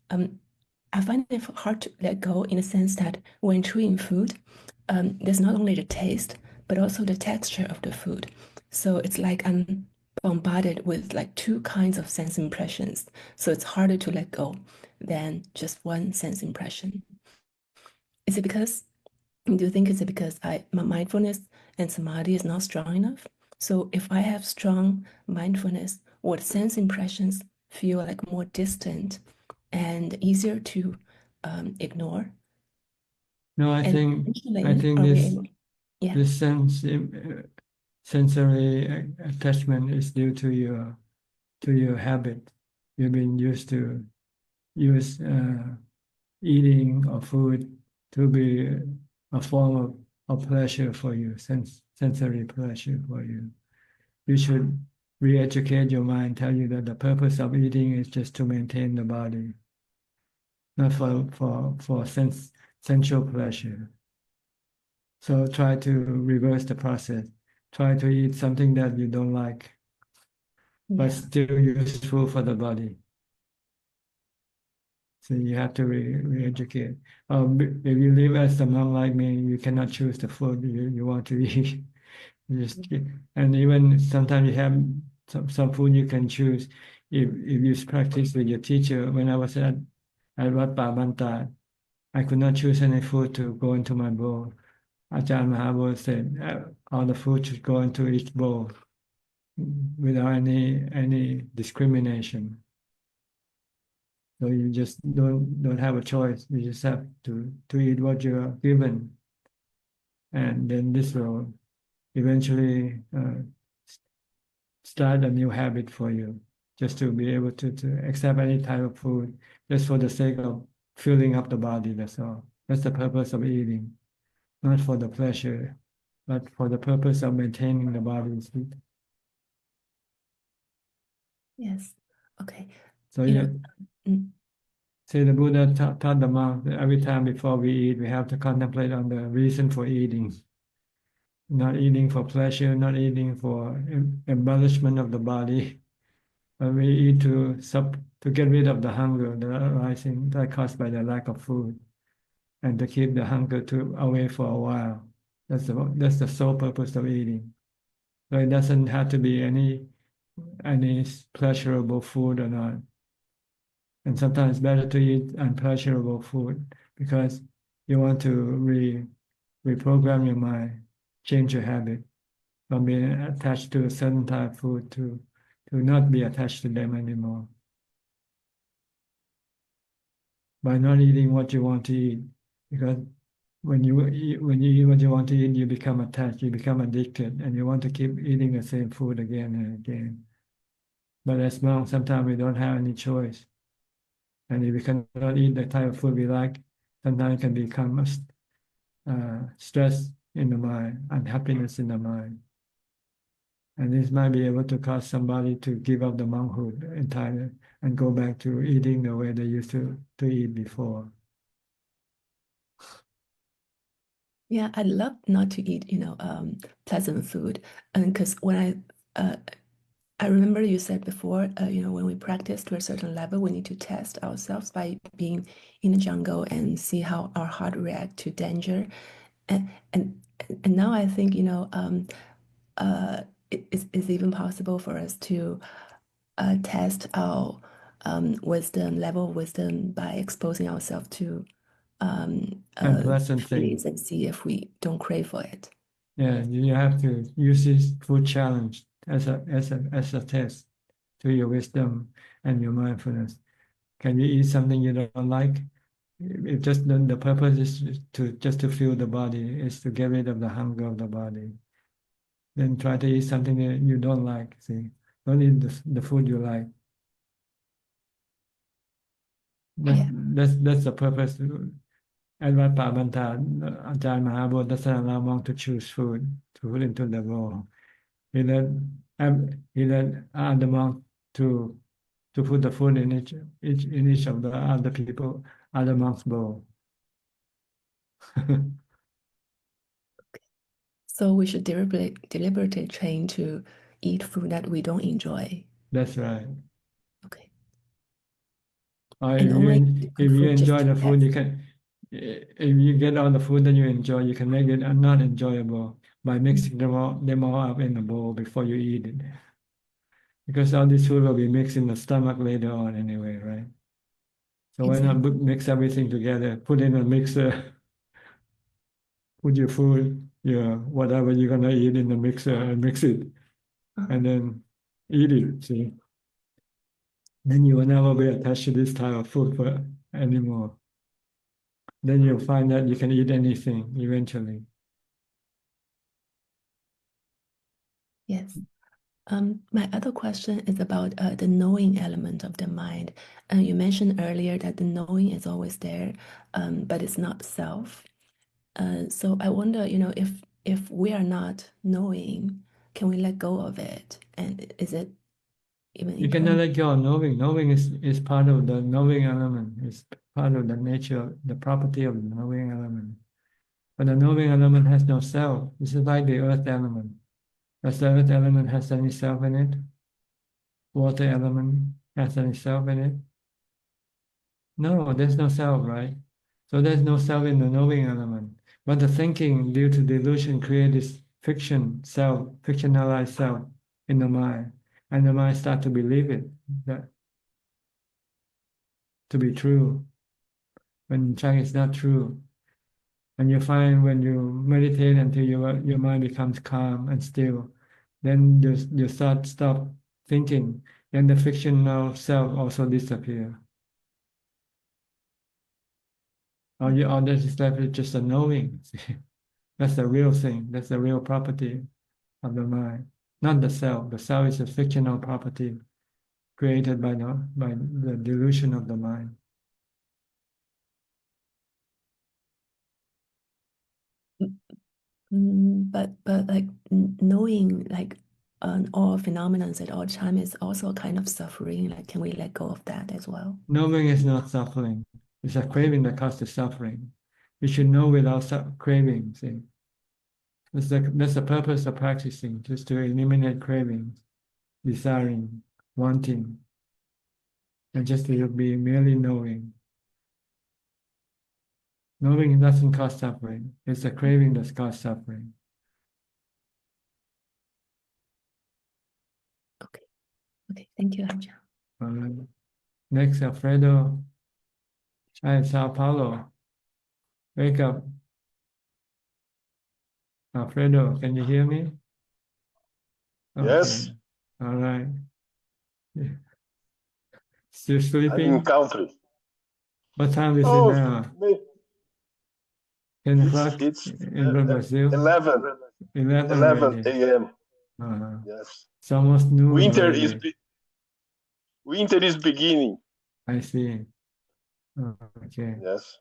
I find it hard to let go in the sense that when chewing food, there's not only the taste, but also the texture of the food. So it's like I'm bombarded with like 2 kinds of sense impressions. So it's harder to let go than just one sense impression. Is it because, do you think it's because my mindfulness and samadhi is not strong enough? So if I have strong mindfulness, would sense impressions feel like more distant and easier to ignore? No, I think Yeah. this sensory attachment is due to your habit. You've been used to use eating or food to be a form of of pleasure for you, sensory pleasure for you. You should re-educate your mind, tell you that the purpose of eating is just to maintain the body, not for sensual pleasure. So try to reverse the process. Try to eat something that you don't like, but still useful for the body. So you have to re-educate. If you live as a monk like me, you cannot choose the food you want to eat. And even sometimes you have some food you can choose. If you practice with your teacher, when I was at Wat Banta, I could not choose any food to go into my bowl. Ajahn Mahabodh said all the food should go into each bowl without any discrimination. So you just don't have a choice. You just have to eat what you are given, and then this will eventually start a new habit for you. Just to be able to accept any type of food, just for the sake of filling up the body. That's all. That's the purpose of eating, not for the pleasure, but for the purpose of maintaining the body's heat. Yes. Okay. So say the Buddha taught the monk that every time before we eat, we have to contemplate on the reason for eating. Not eating for pleasure, not eating for embellishment of the body, but we eat to get rid of the hunger that arising that caused by the lack of food, and to keep the hunger away for a while. That's the sole purpose of eating. So it doesn't have to be any pleasurable food or not. And sometimes it's better to eat unpleasurable food because you want to reprogram your mind, change your habit from being attached to a certain type of food to not be attached to them anymore. By not eating what you want to eat, because when you eat what you want to eat, you become attached, you become addicted, and you want to keep eating the same food again and again. But as monks, sometimes we don't have any choice. And if we cannot eat the type of food we like, sometimes it can become stress in the mind, unhappiness in the mind. And this might be able to cause somebody to give up the monkhood entirely and go back to eating the way they used to eat before. Yeah, I'd love not to eat, pleasant food. And because when I remember you said before, when we practice to a certain level, we need to test ourselves by being in the jungle and see how our heart reacts to danger. And now I think, it's even possible for us to test our level of wisdom by exposing ourselves to Unpleasant feelings things. and see if we don't crave for it. Yeah, you have to use this food challenge as a test to your wisdom and your mindfulness. Can you eat something you don't like? If just the purpose is to fuel the body, is to get rid of the hunger of the body. Then try to eat something that you don't like. See, don't eat the food you like. That's the purpose. At Wat Banta, Ajahn Mahabodh doesn't allow monk to choose food to put into the bowl. He let the monk to put the food in each of the other monks' bowl. So we should deliberately train to eat food that we don't enjoy. That's right. Okay. Or if you enjoy the food, you can. If you get all the food that you enjoy, you can make it not enjoyable by mixing them all up in a bowl before you eat it. Because all this food will be mixed in the stomach later on anyway, right? So why not mix everything together, put in a mixer, put your food, whatever you're gonna eat in the mixer and mix it, and then eat it, see? Then you will never be attached to this type of food anymore. Then you'll find that you can eat anything eventually. Yes. My other question is about the knowing element of the mind. You mentioned earlier that the knowing is always there, but it's not self. So I wonder, if we are not knowing, can we let go of it? And is it even You cannot impermanent? let go of knowing. Knowing is part of the knowing element. It's part of the nature, the property of the knowing element. But the knowing element has no self. This is like the earth element. Does the earth element has any self in it? Water element has any self in it? No, there's no self, right? So there's no self in the knowing element. But the thinking due to delusion create this fiction, self, fictionalized self in the mind. And the mind start to believe it, that to be true, when in fact it's not true. And you find when you meditate until your mind becomes calm and still, then you stop thinking, then the fictional self also disappear. All that is left is just a knowing. That's the real thing. That's the real property of the mind, not the self. The self is a fictional property created by the delusion of the mind. But like knowing like all phenomena at all time is also a kind of suffering. Like, can we let go of that as well? Knowing is not suffering. It's a craving that causes suffering. You should know without craving. See, that's the purpose of practicing, just to eliminate cravings, desiring, wanting, and just to be merely knowing. Knowing doesn't cause suffering. It's a craving that causes suffering. Okay, thank you, Ajahn. Next, Alfredo. Hi, Sao Paulo. Wake up. Alfredo, can you hear me? Yes. All right. Still I'm in sleeping? country. What time is it Oh, now? 10 o'clock it's in Brazil? 11 11 11 already. a.m. Uh-huh. Yes. It's almost noon Winter already. is beginning. I see. Okay. Yes.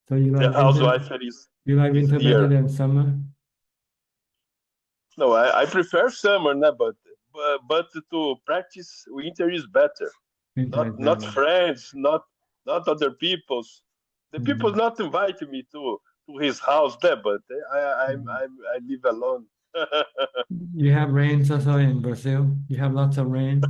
So you The like winter? housewife You like is winter better here. than summer? No, I prefer summer, no, but to practice winter is better. Winter is Not better. friends, not other people's. The people not invite me to his house there, but I live alone. You have rains also in Brazil? You have lots of rain?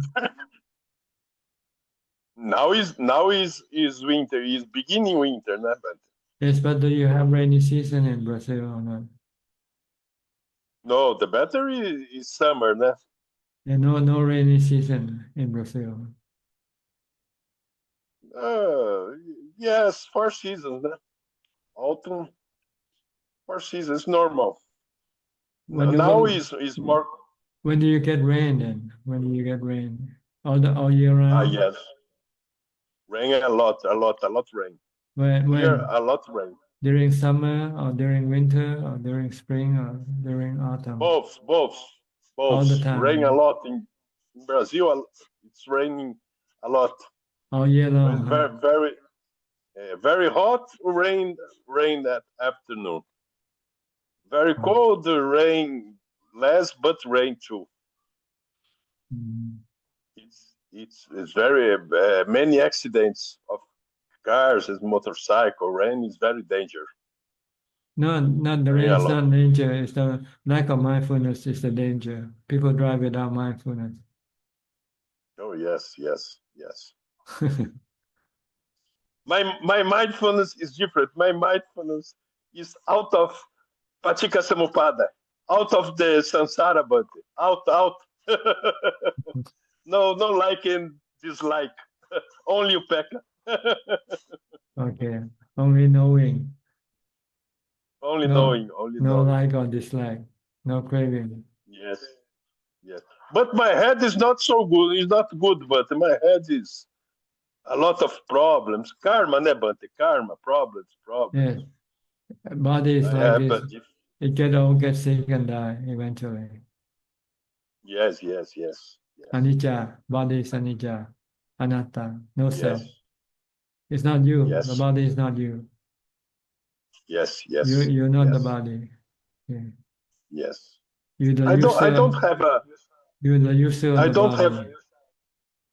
Now is winter, is beginning winter, no, but Yes, but do you have rainy season in Brazil or not? no, the better is summer, no? Yeah, no rainy season in Brazil. Yes, 4 seasons, no? Autumn, 4 seasons, normal. Now is more. When do you get rain then? When do you get rain? All year round? Yes, rain a lot rain. When Here a lot rain. during summer or during winter or during spring or during autumn? Both. All the time. Rain a lot in Brazil. It's raining a lot. All year long. Very hot rain that afternoon. Very cold rain less, but rain too. It's very many accidents of cars and motorcycle. Rain is very dangerous. No, not the rain. It's not danger. It's the lack of mindfulness is the danger. People drive without mindfulness. Oh yes. My mindfulness is different. My mindfulness is out of Patika Samupada, out of the samsara body, out. No like and dislike, only upeka. Okay, only knowing. Only knowing. No like or dislike, no craving. Yes. But my head is not so good. It's not good, but my head is a lot of problems. Karma, ne Bante? Karma, problems. Yes. Body is like this. It get sick and die eventually. Yes. Anicca, body is anicca, anatta, no self. It's not you. The body is not you. Yes, yes. You're not the yes, body. Yeah. yes. You're the I user. don't have a. You're the user of I the don't body. have.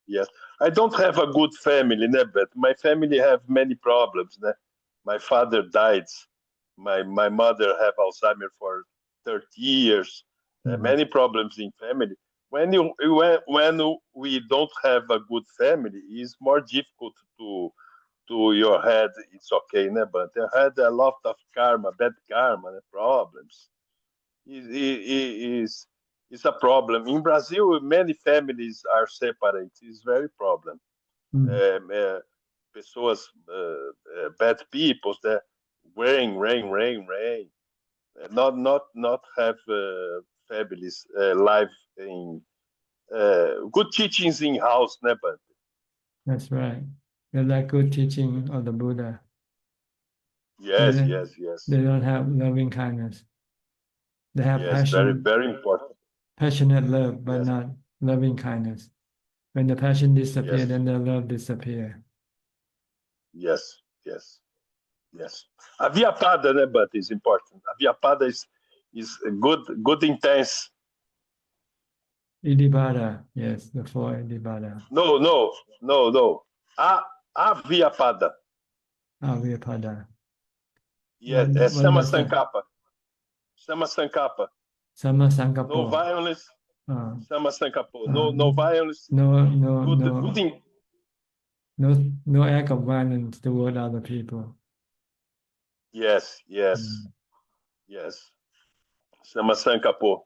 Yes, I don't have a good family, né, but my family have many problems. Né? My father died. My mother have Alzheimer for 30 years. Many problems in family. When we don't have a good family, it's more difficult to your head. It's okay, né? But I had a lot of karma, bad karma, né? Problems. Is a problem. In Brazil, many families are separate. It's very problem. Pessoas, bad people that rain. Not have families live in good teachings in house, né? But That's right. They like good teaching of the Buddha. yes, They, yes, yes. They don't have loving kindness. They have Yes, passion, very important. passionate love, but Yes. not loving kindness. When the passion disappears, Yes. then the love disappears. Yes. A Viapada, né? But is important. A Viapada is good intense. Iddhibada, yes, the four Iddhibada. No. A Viapada. Avipada. Yes, What Sama does that? Sankappa. Sama Sankappa. Sama Sankapo. No violence. Ah. Sama Sankappo. No violence. No act of violence toward other people. Yes. Sama Sankappo.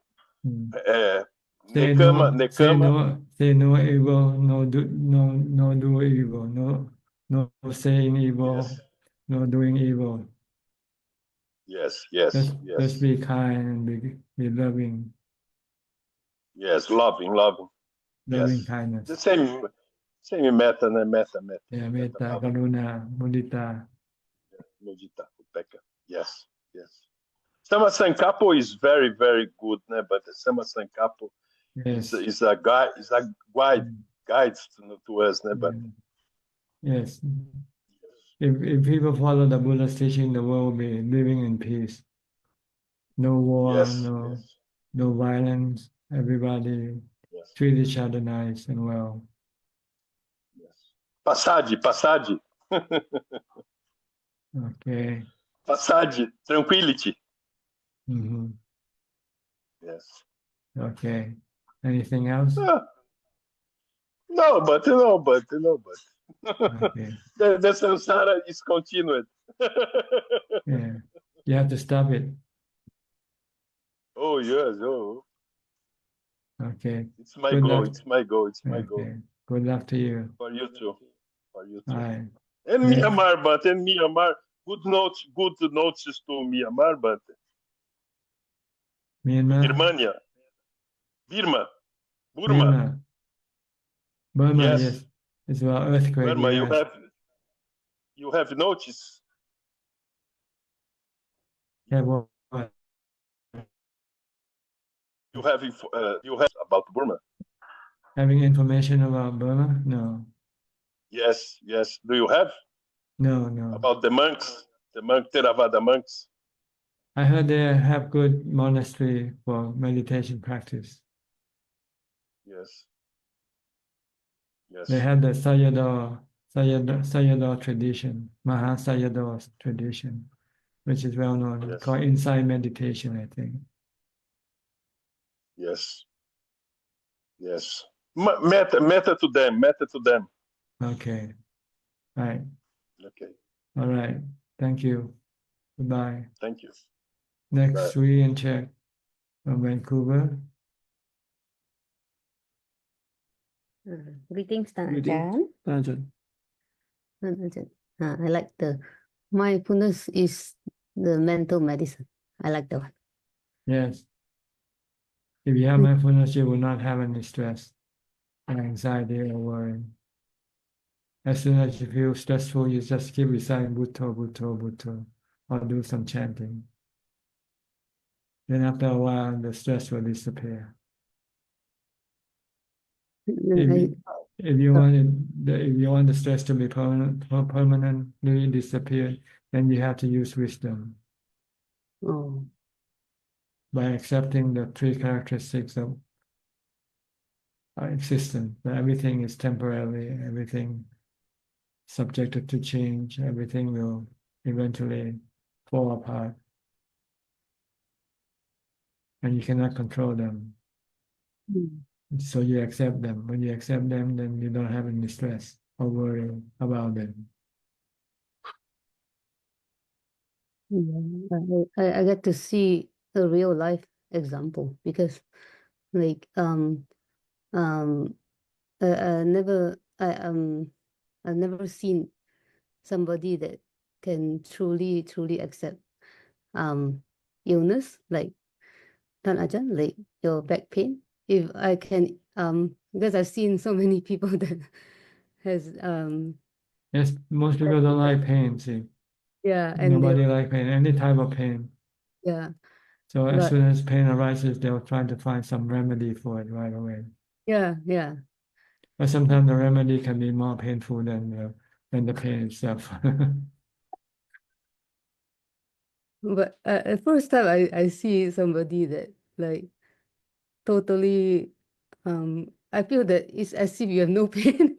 Say no evil, no do evil, no saying evil, Yes. no doing evil. Yes. Just be kind and be loving. Yes, loving. Loving Yes. kindness. The same metta, né? Metta. Yeah, metta, karuna, mudita. Mudita, upeka. Yes. Sama Sankappo is very, very good, né? But the Sama Sankappo is a guide, guides to us, né? But yes. If people follow the Buddha's teaching, the world will be living in peace. No war, no violence. Everybody treat each other nice and well. Passaggi. Okay. Passaggi, tranquility. Mm-hmm. Yes. Okay. Anything else? No, but. Okay. The samsara is continued. Yeah. You have to stop it. Oh, yes. Okay. It's my Good goal. luck. It's my goal. Okay. Good luck to you. For you too. All right. And Myanmar, but good notes to Myanmar, but Myanmar. Birmania. Burma. Burma, Yes. yes. It's about earthquake. Burma, Yes. you have noticed. Yeah, what? You have about Burma. Having information about Burma? No. Yes. Do you have? No. About the monks, the Theravada monks? I heard they have good monastery for meditation practice. Yes. They have the Sayadaw tradition, Maha Sayadaw tradition, which is well known, called insight meditation, I think. Yes. Metta to them. Okay. Right. Okay. All right. Thank you. Goodbye. Thank you. Next, we in Czech from Vancouver. Greetings, Greetings, Ajahn. I like the mindfulness is the mental medicine. I like that one. Yes. If you have mindfulness, you will not have any stress, anxiety, or worry. As soon as you feel stressful, you just keep reciting Bhutto, Bhutto, Bhutto, or do some chanting. Then after a while, the stress will disappear. If you want the stress to be permanently disappear, then you have to use wisdom. Oh. by accepting the three characteristics of our existence. That everything is temporary, everything subjected to change, everything will eventually fall apart. And you cannot control them. So you accept them. When you accept them, then you don't have any stress or worry about them. Yeah, I get to see a real life example because like I never I've never seen somebody that can truly accept illness like Tan Ajahn, like your back pain. If I can because I've seen so many people that has Yes, most people don't like pain, see. yeah, and Nobody like pain, any type of pain. yeah, So as but soon as pain arises, they'll try to find some remedy for it right away. yeah. But sometimes the remedy can be more painful than the pain itself. But at first time I see somebody that like totally I feel that it's as if you have no pain.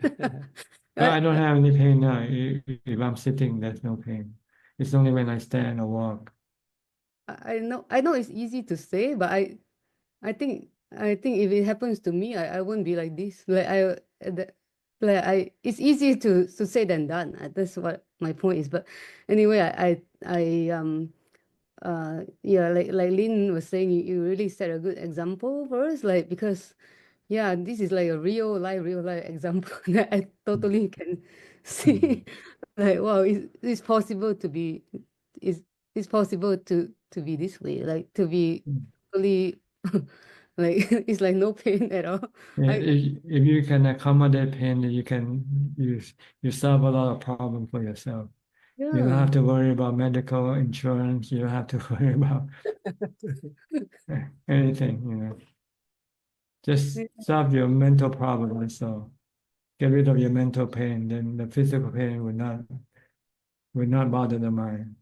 I don't have any pain now. If I'm sitting, there's no pain. It's only when I stand or walk. I know it's easy to say, but I think if it happens to me, I won't be like this. It's easier to say than done. That's what my point is. But anyway, yeah, like Lynn was saying, you really set a good example for us, like because yeah, this is like a real life example that I totally can see. Like wow, it's possible to be it's possible to be this way, like to be totally like it's like no pain at all. Yeah, if you can accommodate pain, you solve a lot of problems for yourself. You don't Yeah. have to worry about medical insurance. You don't have to worry about anything, you know. Just solve your mental problem, that's all. Get rid of your mental pain, then the physical pain would not bother the mind.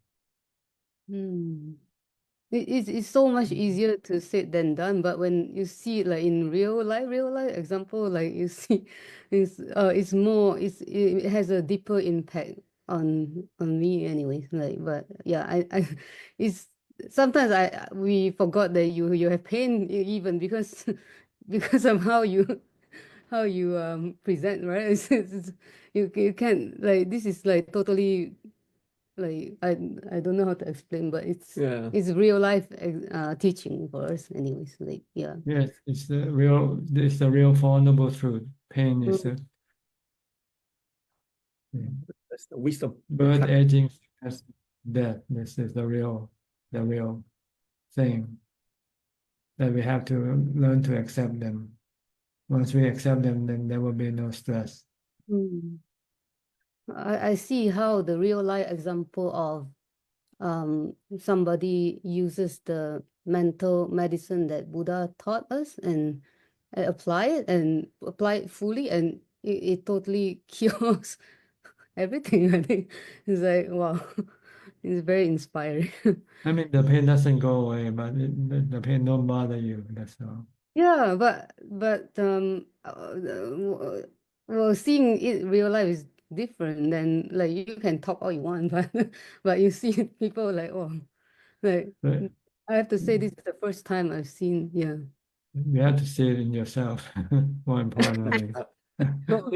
It's so much easier to say than done, but when you see it like in real life example, like you see, it's more, it has a deeper impact on me, anyways. Like, but yeah, it's sometimes we forgot that you have pain even because because of how you present, right? You can't like this is like totally like I don't know how to explain, but it's real life teaching for us anyways. Like yeah. Yes, it's the real vulnerable truth. Pain is the That's the wisdom. birth, aging, sickness, death. This is the real thing that we have to learn to accept them. Once we accept them, then there will be no stress. I see how the real life example of somebody uses the mental medicine that Buddha taught us and apply it fully, and it totally cures everything. I think it's like wow, it's very inspiring. I mean, the pain doesn't go away, but the pain don't bother you. That's all. Yeah, but well, seeing it real life is different than like you can talk all you want, but you see people like oh, like But I have to say this is the first time I've seen yeah. you have to see it in yourself, more importantly. Not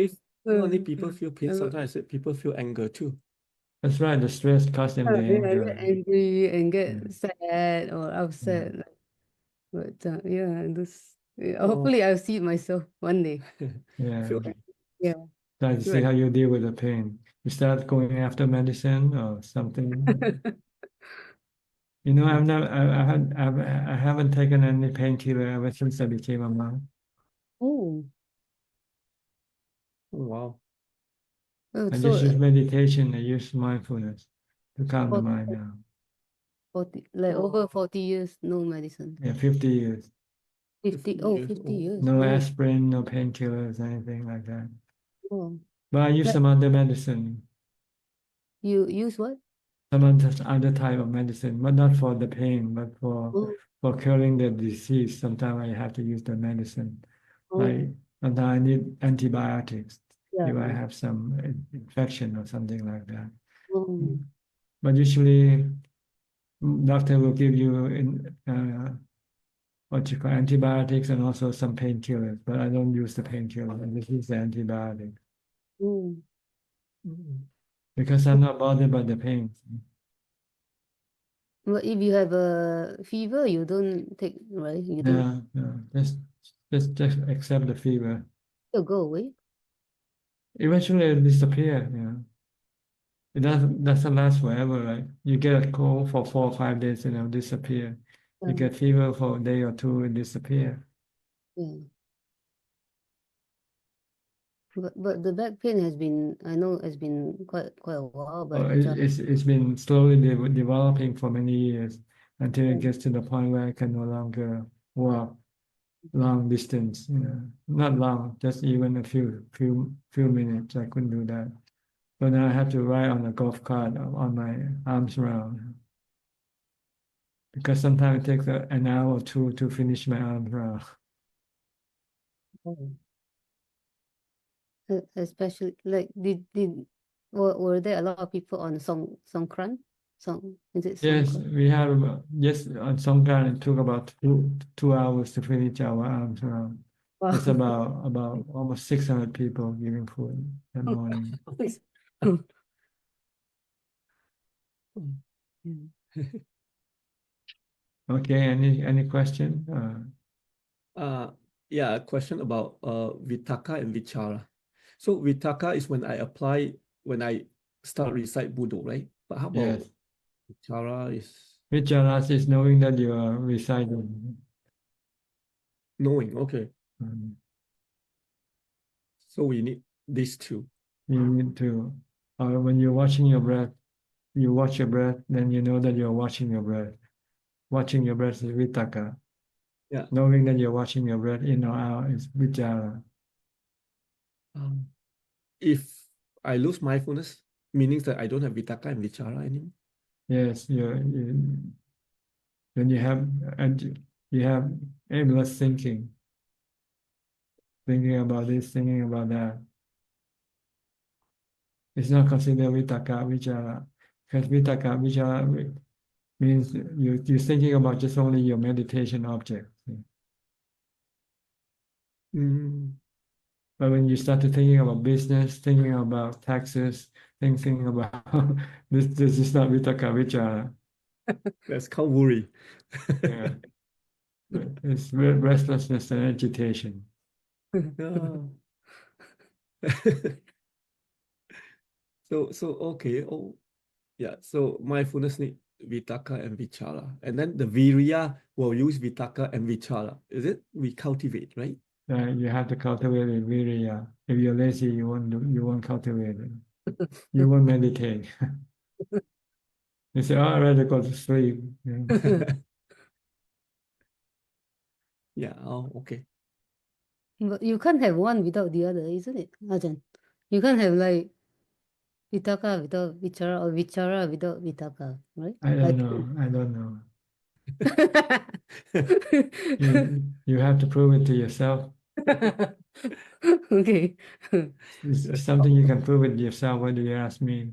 only people feel pain, sometimes people feel anger too. That's right, the stress caused them the Yeah, I anger. get angry and get sad or upset. But yeah, hopefully I'll see it myself one day. Yeah. Yeah. Try to see how you deal with the pain. You start going after medicine or something. You know, I haven't taken any painkiller ever since I became a monk. Oh. Wow. Oh, I so just use meditation, I use mindfulness to calm the mind down. 40, like over 40 years, no medicine. Yeah, 50 years. 50 years. No Oh. aspirin, no painkillers, anything like that. Oh. But I use some other medicine. You use what? some other type of medicine, but not for the pain, but for curing the disease. Sometimes I have to use the medicine. Like sometimes I need antibiotics if I have some infection or something like that. But usually, doctor will give you what you call antibiotics and also some painkillers. But I don't use the painkiller. I just use the antibiotics because I'm not bothered by the pain. But if you have a fever, you don't take, right? You don't. Just accept the fever. It'll go away. Eventually, it'll disappear. It doesn't last forever. Like you get a cold for 4 or 5 days and it'll disappear. You get fever for a day or two, it disappear. But the back pain has been, I know, has been quite a while. But It's been slowly developing for many years until it gets to the point where I can no longer walk long distance. Not long, just even a few minutes. I couldn't do that. So now I have to ride on a golf cart on my arms round. Because sometimes it takes an hour or two to finish my arms round. Especially like were there a lot of people on Songkran? Is it Yes, Songkran? we have on Songkran it took about 2 hours to finish our arms round. It's about almost 600 people giving food that morning. Okay, any question? Yeah, a question about Vitakka and Vichara. So Vitakka is when I start recite Buddha, right? But how about Yes. Vichara is Vichara is knowing that you are reciting. knowing, okay. So we need these two. You need to, when you're watching your breath, you watch your breath, then you know that you're watching your breath. Watching your breath is Vitakka. Yeah. Knowing that you're watching your breath in or out is Vichara. If I lose mindfulness, meaning that I don't have Vitakka and Vichara anymore. Yes, when you have aimless thinking about this, thinking about that. It's not considered Vitakka, Vichara, because Vitakka, Vichara means you're thinking about just only your meditation object. But when you start to thinking about business, thinking about taxes, thinking about this is not Vitakka, Vichara. That's called worry. Yeah. It's restlessness and agitation. So okay. Yeah. So mindfulness need Vitakka and Vichara, and then the Virya will use Vitakka and Vichara. Is it? We cultivate, right? You have to cultivate it virya. If you're lazy, you won't cultivate it. You won't meditate. You say, "Oh, I'd rather go to sleep." Yeah. Oh, okay. But you can't have one without the other, isn't it, Ajahn? You can't have like Vitakka without Vichara or Vichara without Vitakka, right? I don't know. You have to prove it to yourself. Okay. It's something you can prove it yourself. What do you ask me?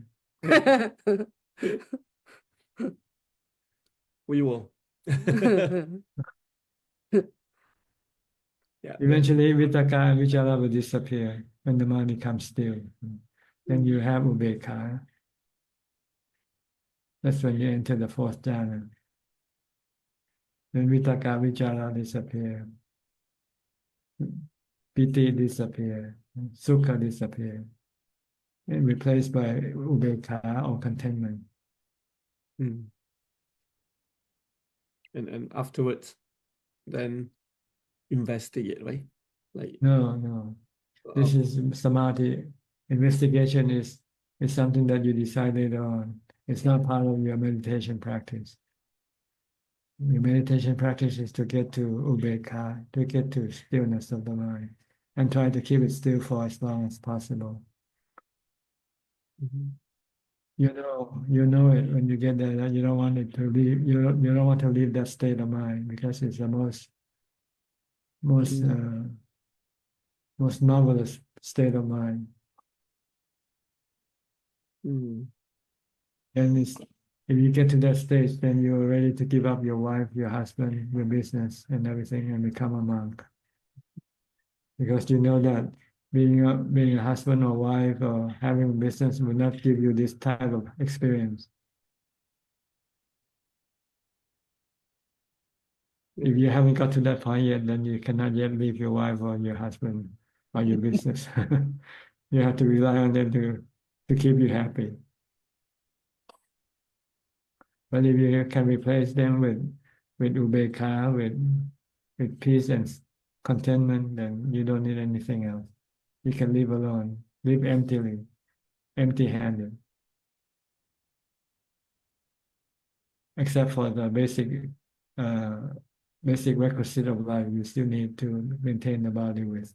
We will. Yeah. Eventually, Vitakka and Vichara will disappear when the mind becomes still. Then you have Ubekkha. That's when you enter the fourth jhana. Then Vitakka, Vichara disappear. Piti disappear. Sukha disappear. And replaced by Ubekkha or contentment. And afterwards, then investigate, right? Like No. This is samadhi. Investigation is something that you decided on. It's not part of your meditation practice. Your meditation practice is to get to ubekkha, to get to stillness of the mind, and try to keep it still for as long as possible. you know it when you get there that you don't want it to leave. You don't want to leave that state of mind because it's the most marvelous state of mind. And if you get to that stage, then you're ready to give up your wife, your husband, your business, and everything, and become a monk. Because you know that being a husband or wife or having a business will not give you this type of experience. If you haven't got to that point yet, then you cannot yet leave your wife or your husband or your business. You have to rely on them to keep you happy. But if you can replace them with ubeka, with peace and contentment, then you don't need anything else. You can live alone, live empty-handed. Except for the basic requisite of life, you still need to maintain the body with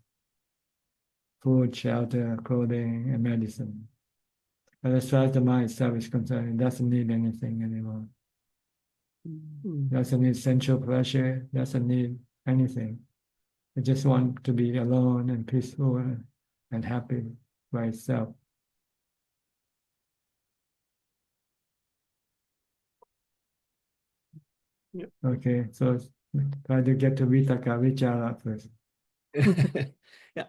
food, shelter, clothing, and medicine. But as far as the mind itself is concerned, it doesn't need anything anymore. Doesn't need sensual pleasure, doesn't need anything. It just wants to be alone and peaceful and happy by itself. Yep. Okay, so try to get to Vitaka Vichara first. Yeah.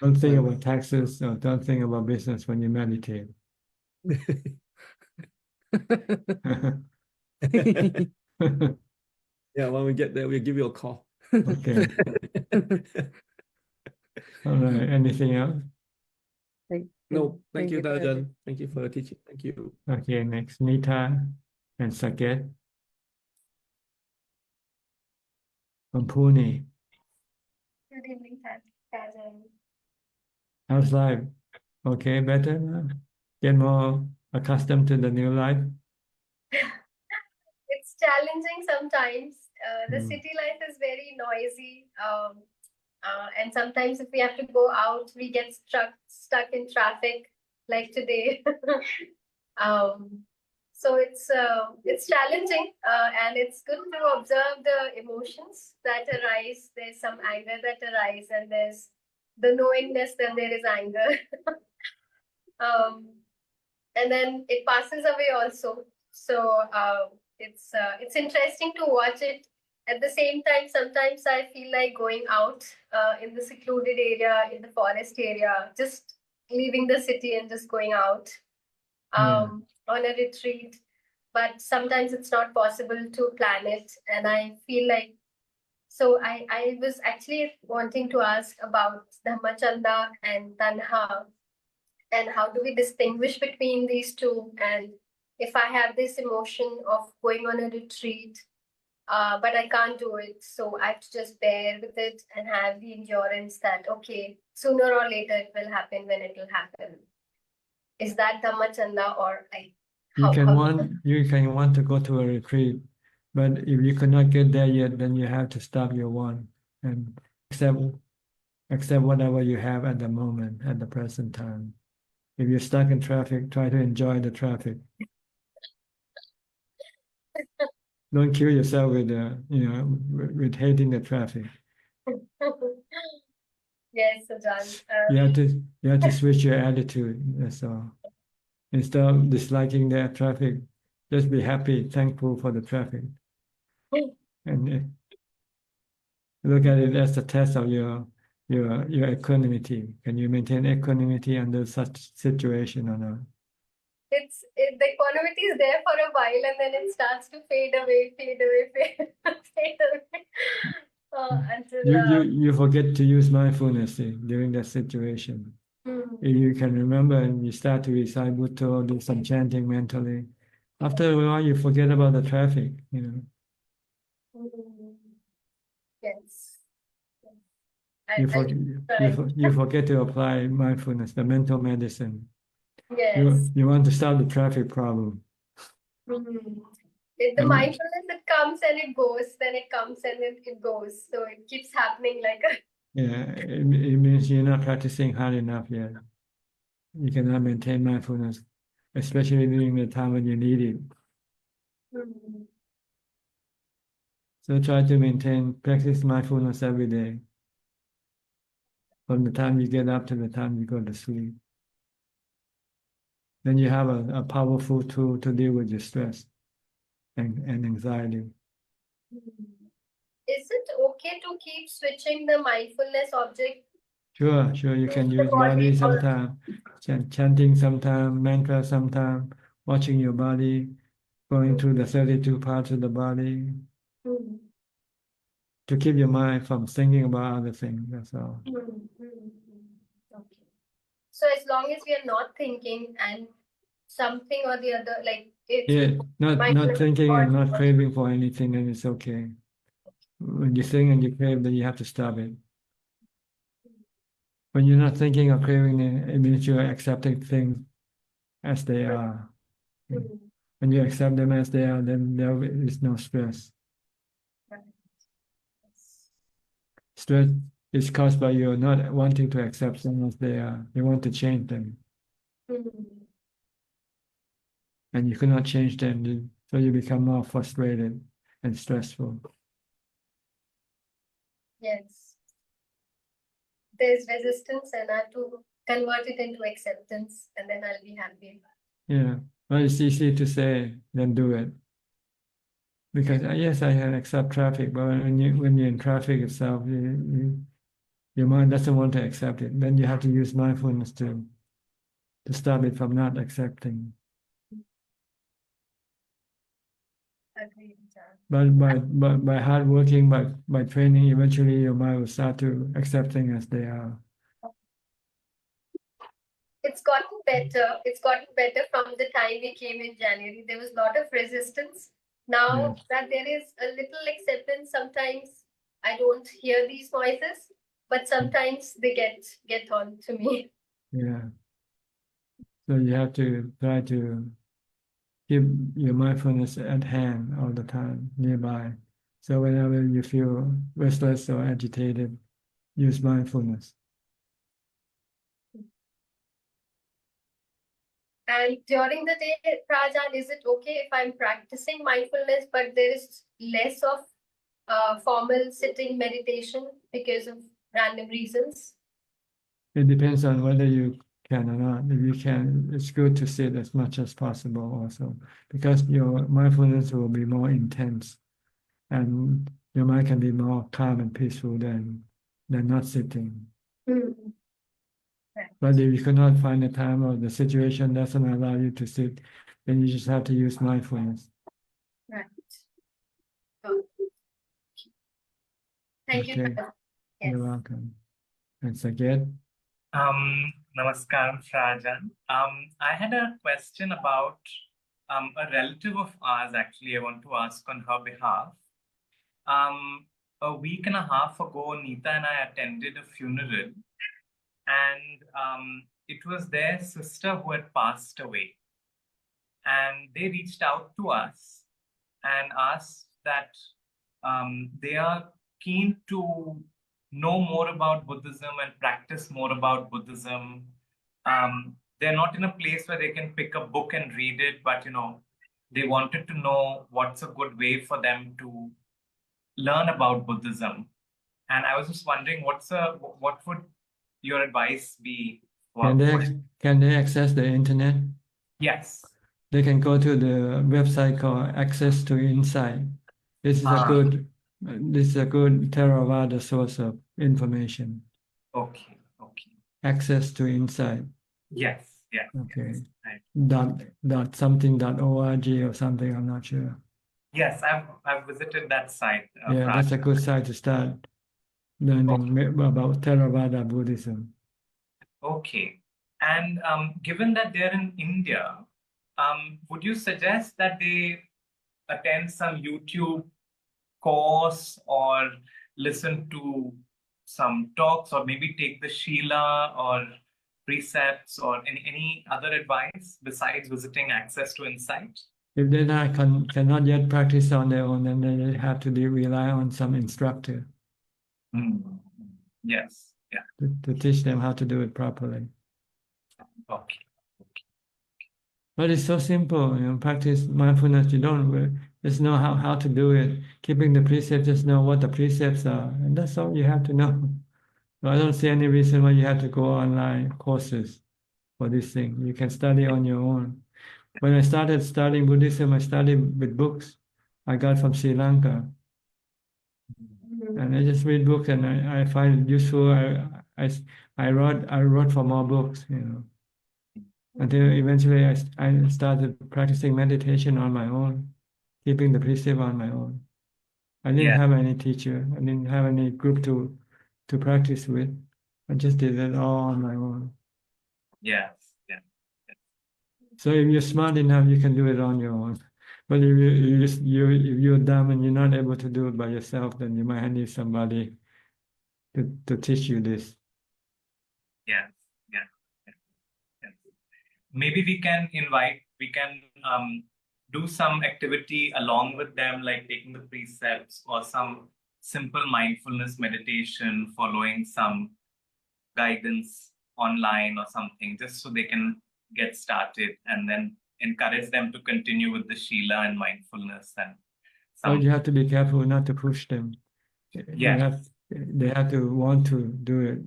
Don't think about taxes or don't think about business when you meditate. Yeah, when we get there, we'll give you a call. Okay. All right. Anything else? No, thank you, for Dajan. Thank you for the teaching. Thank you. Okay, next, Nita and Saket from Pune. Good evening, Ajahn. How's life? Okay, better now? Get more accustomed to the new life? It's challenging sometimes. The Mm. city life is very noisy. And sometimes if we have to go out, we get stuck in traffic like today. So it's challenging, and it's good to observe the emotions that arise. There's some anger that arise, and there's the knowingness that there is anger. And then it passes away also. So it's interesting to watch it. At the same time, sometimes I feel like going out in the secluded area, in the forest area, just leaving the city and just going out on a retreat. But sometimes it's not possible to plan it. And I feel like, so I was actually wanting to ask about Dhammachanda and Tanha, and how do we distinguish between these two? And if I have this emotion of going on a retreat, but I can't do it, so I have to just bear with it and have the endurance that, okay, sooner or later it will happen when it will happen. Is that Dhammachanda, or like You can want to go to a retreat, but if you cannot get there yet, then you have to stop your want and accept whatever you have at the moment, at the present time. If you're stuck in traffic, try to enjoy the traffic. Don't kill yourself with with hating the traffic. Yes, Ajahn. You have to switch your attitude. That's all. Instead of disliking the traffic, just be happy, thankful for the traffic, and look at it as a test of your equanimity. Can you maintain equanimity under such situation or not? The equanimity is there for a while, and then it starts to fade away, fade away. Until You forget to use mindfulness during that situation. If you can remember and you start to recite Bhutto, do some chanting mentally, after a while you forget about the traffic, Yes. You forget to apply mindfulness, the mental medicine. Yes. You want to solve the traffic problem. The mindfulness, it comes and it goes, then it comes and it goes. So it keeps happening like a... Yeah, it means you're not practicing hard enough yet. You cannot maintain mindfulness especially during the time when you need it. Mm. So try to practice mindfulness every day, from the time you get up to the time you go to sleep. Then you have a powerful tool to deal with your stress and anxiety. Is it okay to keep switching the mindfulness object Sure, you to can the use body body or sometime, chanting sometime, mantra sometime, watching your body, going through the 32 parts of the body, Mm. to keep your mind from thinking about other things, that's all. Okay. So as long as we are not thinking and something or the other, like it's Yeah, not mindfulness thinking and not or craving for anything, then it's okay. When you think and you crave, then you have to stop it. When you're not thinking or craving, it means you're accepting things as they are. When you accept them as they are, then there is no stress. Stress is caused by you not wanting to accept them as they are. You want to change them, and you cannot change them, so you become more frustrated and stressful. Yes. There's resistance and I have to convert it into acceptance and then I'll be happy. Yeah, well, it's easy to say than do it. Because yes, I can accept traffic, but when you're in traffic itself, your mind doesn't want to accept it. Then you have to use mindfulness to stop it from not accepting. Agreed, Ajahn. But by hard working, by training, eventually your mind will start to accept things as they are. It's gotten better. It's gotten better from the time we came in January. There was a lot of resistance. Now Yes. that there is a little acceptance, sometimes I don't hear these voices, but sometimes they get on to me. Yeah. So you have to try to keep your mindfulness at hand all the time, nearby. So whenever you feel restless or agitated, use mindfulness. And during the day, Prajan, is it okay if I'm practicing mindfulness, but there is less of formal sitting meditation because of random reasons? It depends on whether you can or not. If you can, it's good to sit as much as possible also, because your mindfulness will be more intense and your mind can be more calm and peaceful than not sitting. Mm. But if you cannot find the time or the situation doesn't allow you to sit, then you just have to use mindfulness. Right. Oh. Thank you. Okay, Yes. you're welcome. And Saket? Namaskaram, Rajan. I had a question about a relative of ours, actually, I want to ask on her behalf. A week and a half ago, Neeta and I attended a funeral, and it was their sister who had passed away. And they reached out to us and asked that they are keen to know more about Buddhism and practice more about Buddhism. They're not in a place where they can pick a book and read it, but they wanted to know what's a good way for them to learn about Buddhism. And I was just wondering, what would your advice be? Can they access the internet? Yes. They can go to the website called Access to Insight. This is a good Theravada source of information. Okay. Access to Insight. Yes. Okay. Right. Dot something .org or something, I'm not sure. Yes, I've visited that site. Yeah, that's a good site to start learning about Theravada Buddhism. Okay. And given that they're in India, would you suggest that they attend some YouTube course or listen to some talks or maybe take the Shila or precepts or any other advice besides visiting Access to Insight? If they cannot yet practice on their own, then they have to rely on some instructor Yes. Yeah. to teach them how to do it properly. Okay. But it's so simple, practice mindfulness. You don't just know how to do it. Keeping the precepts, just know what the precepts are, and that's all you have to know. So I don't see any reason why you have to go online courses for this thing. You can study on your own. When I started studying Buddhism, I studied with books I got from Sri Lanka. And I just read books and I find it useful. I wrote for more books, until eventually I started practicing meditation on my own, keeping the precept on my own. I didn't have any teacher. I didn't have any group to practice with. I just did it all on my own. Yes. Yeah. So if you're smart enough, you can do it on your own. But if you're dumb and you're not able to do it by yourself, then you might need somebody to teach you this. Yes. Yeah. Yes. Maybe we can do some activity along with them, like taking the precepts or some simple mindfulness meditation, following some guidance online or something, just so they can get started, and then encourage them to continue with the Shila and mindfulness and But you have to be careful not to push them. They have to want to do it.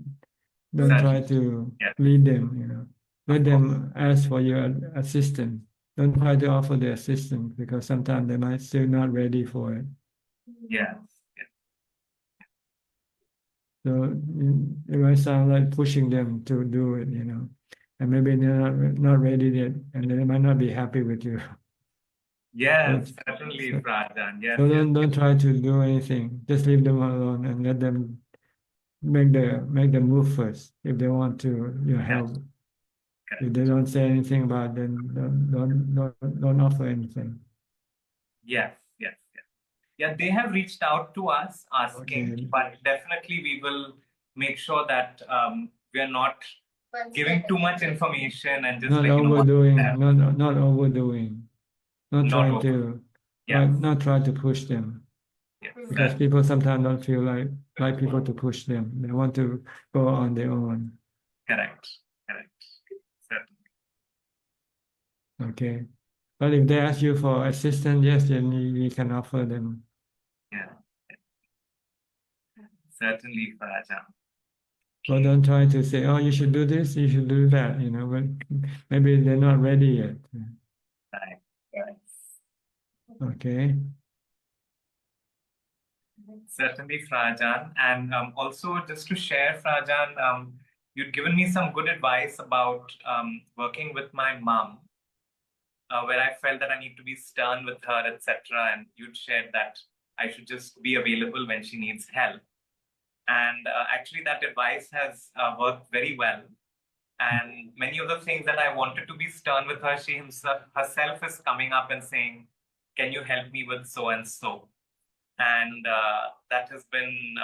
Don't try to lead them, Let them ask for your assistance. Don't try to offer the assistance because sometimes they might still not ready for it. Yes. So it might sound like pushing them to do it, and maybe they're not ready yet, and they might not be happy with you. Yes, certainly, Rajan. Yes. So don't try to do anything. Just leave them alone and let them make the move first. If they want to, help. If they don't say anything about it, then don't offer anything. Yes. Yeah, they have reached out to us asking, but definitely we will make sure that we are not giving too much information and just Not overdoing. Not overdoing. Not trying to. Not try to push them. Because people sometimes don't feel like people to push them. They want to go on their own. Correct. Certainly. Okay. But if they ask you for assistance, yes, then you can offer them. Yeah. Certainly, Rajan. But don't try to say, oh, you should do this, you should do that, but maybe they're not ready yet. Right. Okay. Certainly, Frajan. And also, just to share, Frajan, you'd given me some good advice about working with my mom, where I felt that I need to be stern with her, etc. And you'd shared that I should just be available when she needs help. And actually, that advice has worked very well. And many of the things that I wanted to be stern with her, she herself is coming up and saying, can you help me with so and so? And that has been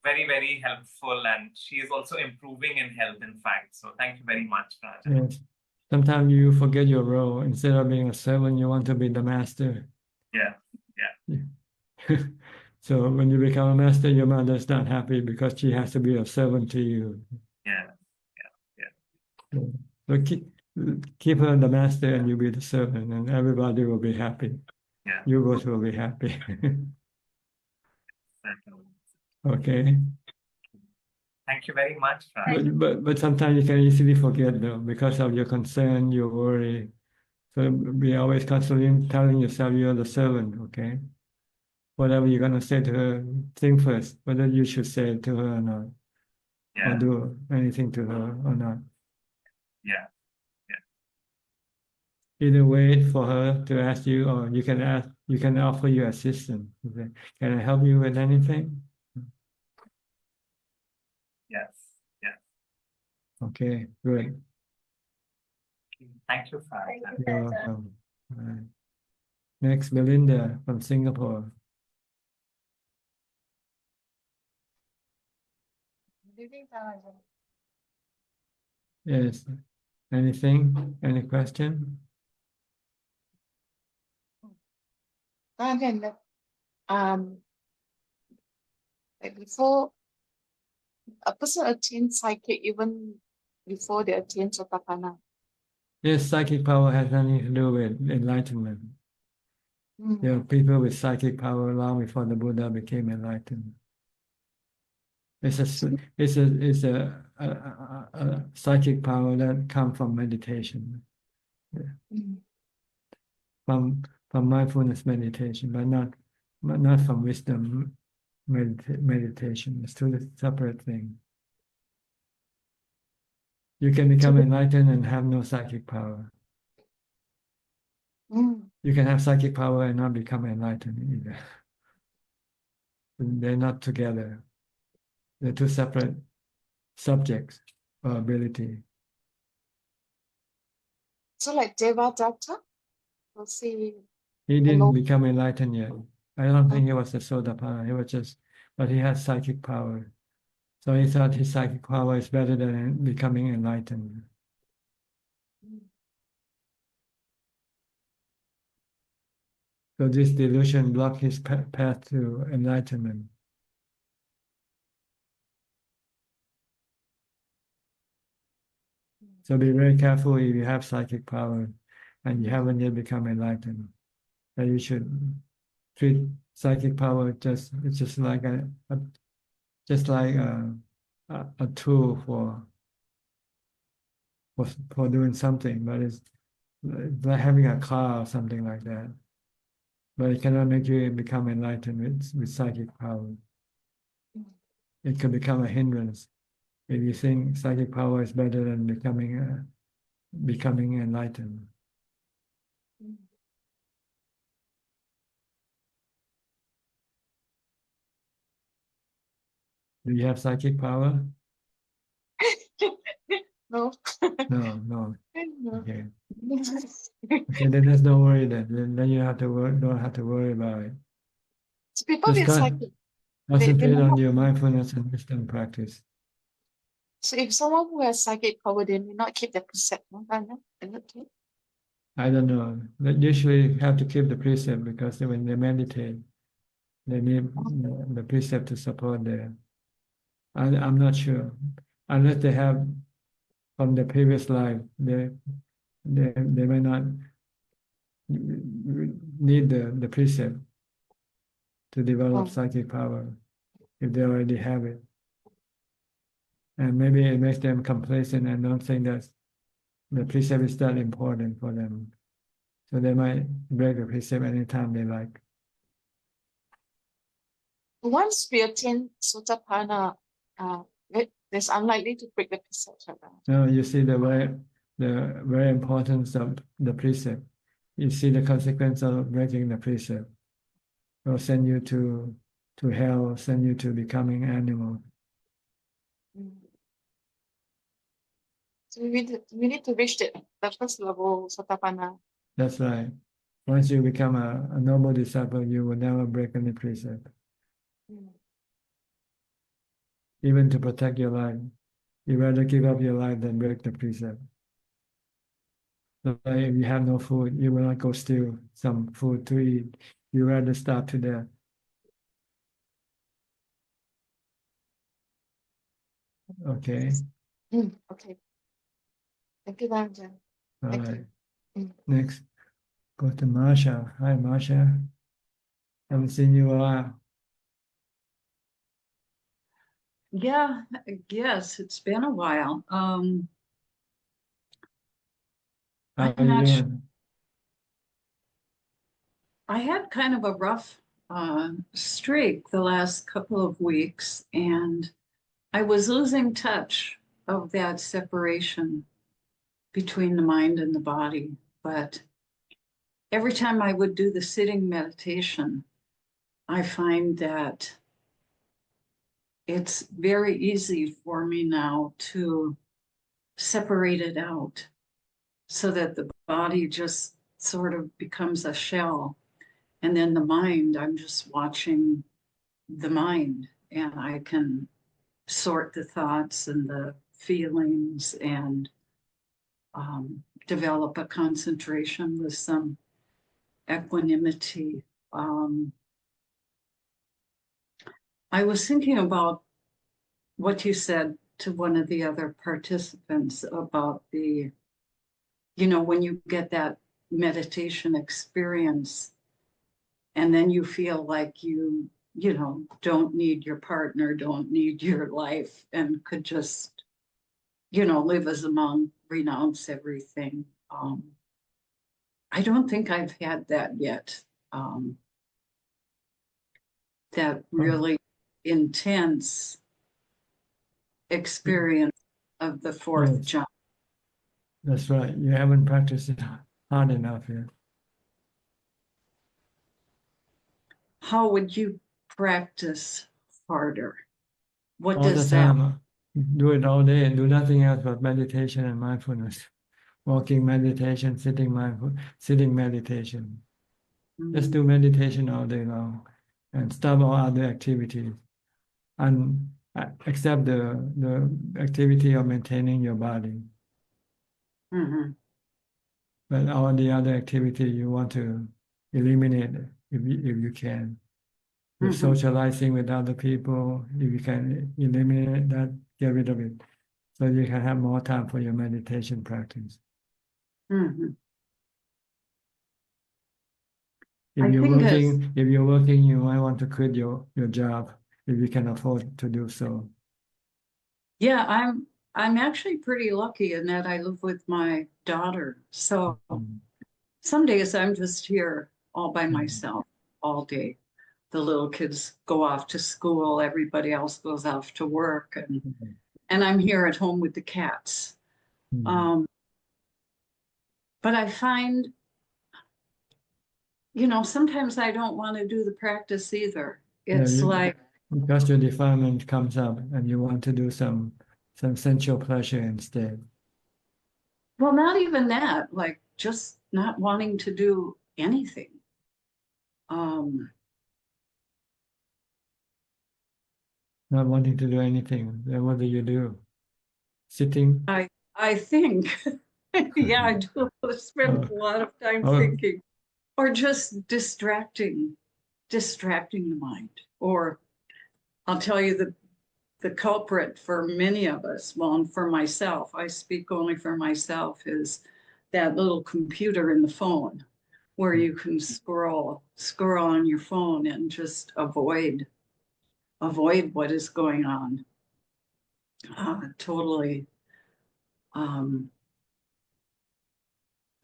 very, very helpful. And she is also improving in health, in fact. So thank you very much, Rajan. Yes. Sometimes you forget your role. Instead of being a servant, you want to be the master. Yeah. So when you become a master, your mother's not happy because she has to be a servant to you. Yeah. So keep her the master and you be the servant, and everybody will be happy. Yeah. You both will be happy. Okay. Thank you very much, Rajan. But sometimes you can easily forget though because of your concern, your worry. So be always constantly telling yourself you're the servant, okay? Whatever you're gonna say to her, think first whether you should say it to her or not, or do anything to her or not. Yeah. Either wait for her to ask you, or you can offer your assistance. Okay? Can I help you with anything? Yes. Okay, good. Thank you, Frajan. You're welcome. All right. Next, Belinda from Singapore. Yes. Anything? Any question? Like before a person attains psychic, even before they attain Sotapanna, Yes, psychic power has nothing to do with enlightenment. There are people with psychic power long before the Buddha became enlightened. It's a psychic power that comes from meditation, from mindfulness meditation, but not from wisdom meditation. It's two separate things. You can become enlightened and have no psychic power. You can have psychic power and not become enlightened either. They're not together. They're two separate subjects or ability. So like Devadatta, we'll see. He didn't become enlightened yet. I don't think he was a Sotapanna. He was just, but he has psychic power. So he thought his psychic power is better than becoming enlightened. So this delusion blocked his path to enlightenment. So be very careful if you have psychic power and you haven't yet become enlightened. That you should treat psychic power just like a tool for doing something, but it's like having a car or something like that. But it cannot make you become enlightened with psychic power. It can become a hindrance if you think psychic power is better than becoming enlightened. Do you have psychic power? No. No. No. Okay. Okay, then there's no worry then. Then you don't have to worry about it. So people Just with psychic, concentrate may on not. your mindfulness and wisdom practice. So if someone who has psychic power, they may not keep the precept, no, Tanya? Is that okay? I don't know. They usually have to keep the precept because when they meditate, they need the precept to support their. I'm not sure. Unless they have from the previous life, they may not need the precept to develop psychic power if they already have it. And maybe it makes them complacent and don't think that the precept is that important for them. So they might break the precept anytime they like. Once we attain Sotapanna, it's unlikely to break the precept. Now you see the very importance of the precept. You see the consequence of breaking the precept. It will send you to hell, send you to becoming animal. So we need to reach the first level, Sotapanna. That's right. Once you become a noble disciple, you will never break any precept. Even to protect your life, you rather give up your life than break the precept. So if you have no food, you will not go steal some food to eat. You rather starve to death. Okay. Okay. Thank you, Ajahn. All Thank right. you. Next, go to Marsha. Hi, Marsha. Haven't seen you in a while. Yeah, yes, it's been a while. How I'm are you not sure. doing? I had kind of a rough streak the last couple of weeks, and I was losing touch of that separation between the mind and the body. But every time I would do the sitting meditation, I find that it's very easy for me now to separate it out so that the body just sort of becomes a shell. And then the mind, I'm just watching the mind, and I can sort the thoughts and the feelings and develop a concentration with some equanimity. I was thinking about what you said to one of the other participants about the you know, when you get that meditation experience and then you feel like you know, don't need your partner, don't need your life, and could just, you know, live as a monk, renounce everything. I don't think I've had that yet. That really intense experience of the fourth Yes, jhana. that's right. You haven't practiced it hard enough yet. How would you practice harder? What All the does that? time, do it all day and do nothing else but meditation and mindfulness. Walking meditation, sitting meditation. Just do meditation all day long and stop all other activities. And except the activity of maintaining your body. Mhm. But all the other activity you want to eliminate if you can. If Mhm. socializing with other people, if you can eliminate that, get rid of it. So you can have more time for your meditation practice. Mhm. If I you're think as working, you might want to quit your job if you can afford to do so. yeah, I'm actually pretty lucky in that I live with my daughter. So some days I'm just here all by myself all day. The little kids go off to school, everybody else goes off to work, and I'm here at home with the cats. But I find, you know, sometimes I don't want to do the practice either. It's like, Because your defilement comes up and you want to do some sensual pleasure instead. well, not even that, like just not wanting to do anything. Not wanting to do anything. Then what do you do? Sitting? I think, yeah, I do spend a lot of time thinking, or just distracting the mind. Or I'll tell you the culprit for many of us, well, and for myself, I speak only for myself, is that little computer in the phone where you can scroll on your phone and just avoid what is going on. Totally.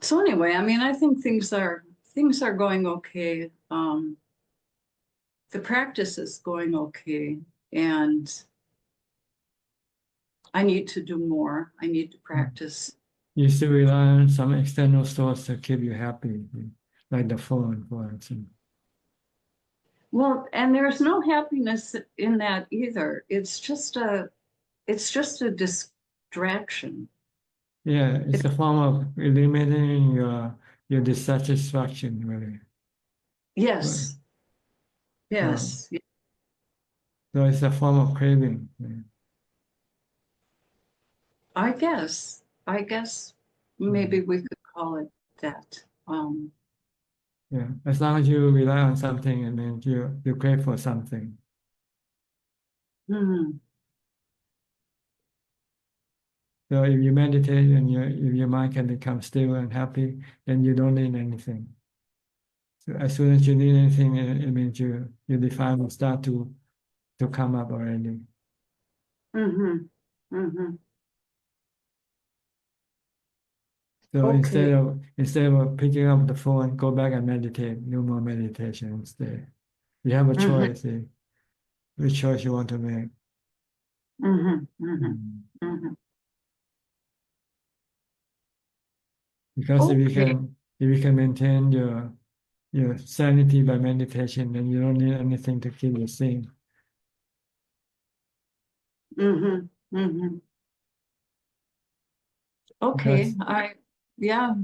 So anyway, I mean, I think things are going okay. The practice is going okay, and I need to do more. I need to practice. You still rely on some external source to keep you happy, like the phone, for instance. Well, and there's no happiness in that either. It's just a distraction. Yeah, it's a form of eliminating your dissatisfaction, really. Yes. Yes. So it's a form of craving. I guess maybe we could call it that. Yeah, as long as you rely on something, it means you crave for something. So if you meditate and if your mind can become still and happy, then you don't need anything. So as soon as you need anything, it means your defilement will start to come up already. So Okay. instead of picking up the phone, go back and meditate, do more meditation instead. You have a choice, which choice you want to make. Because if you can maintain your sanity by meditation, then you don't need anything to keep you sane. Okay. Because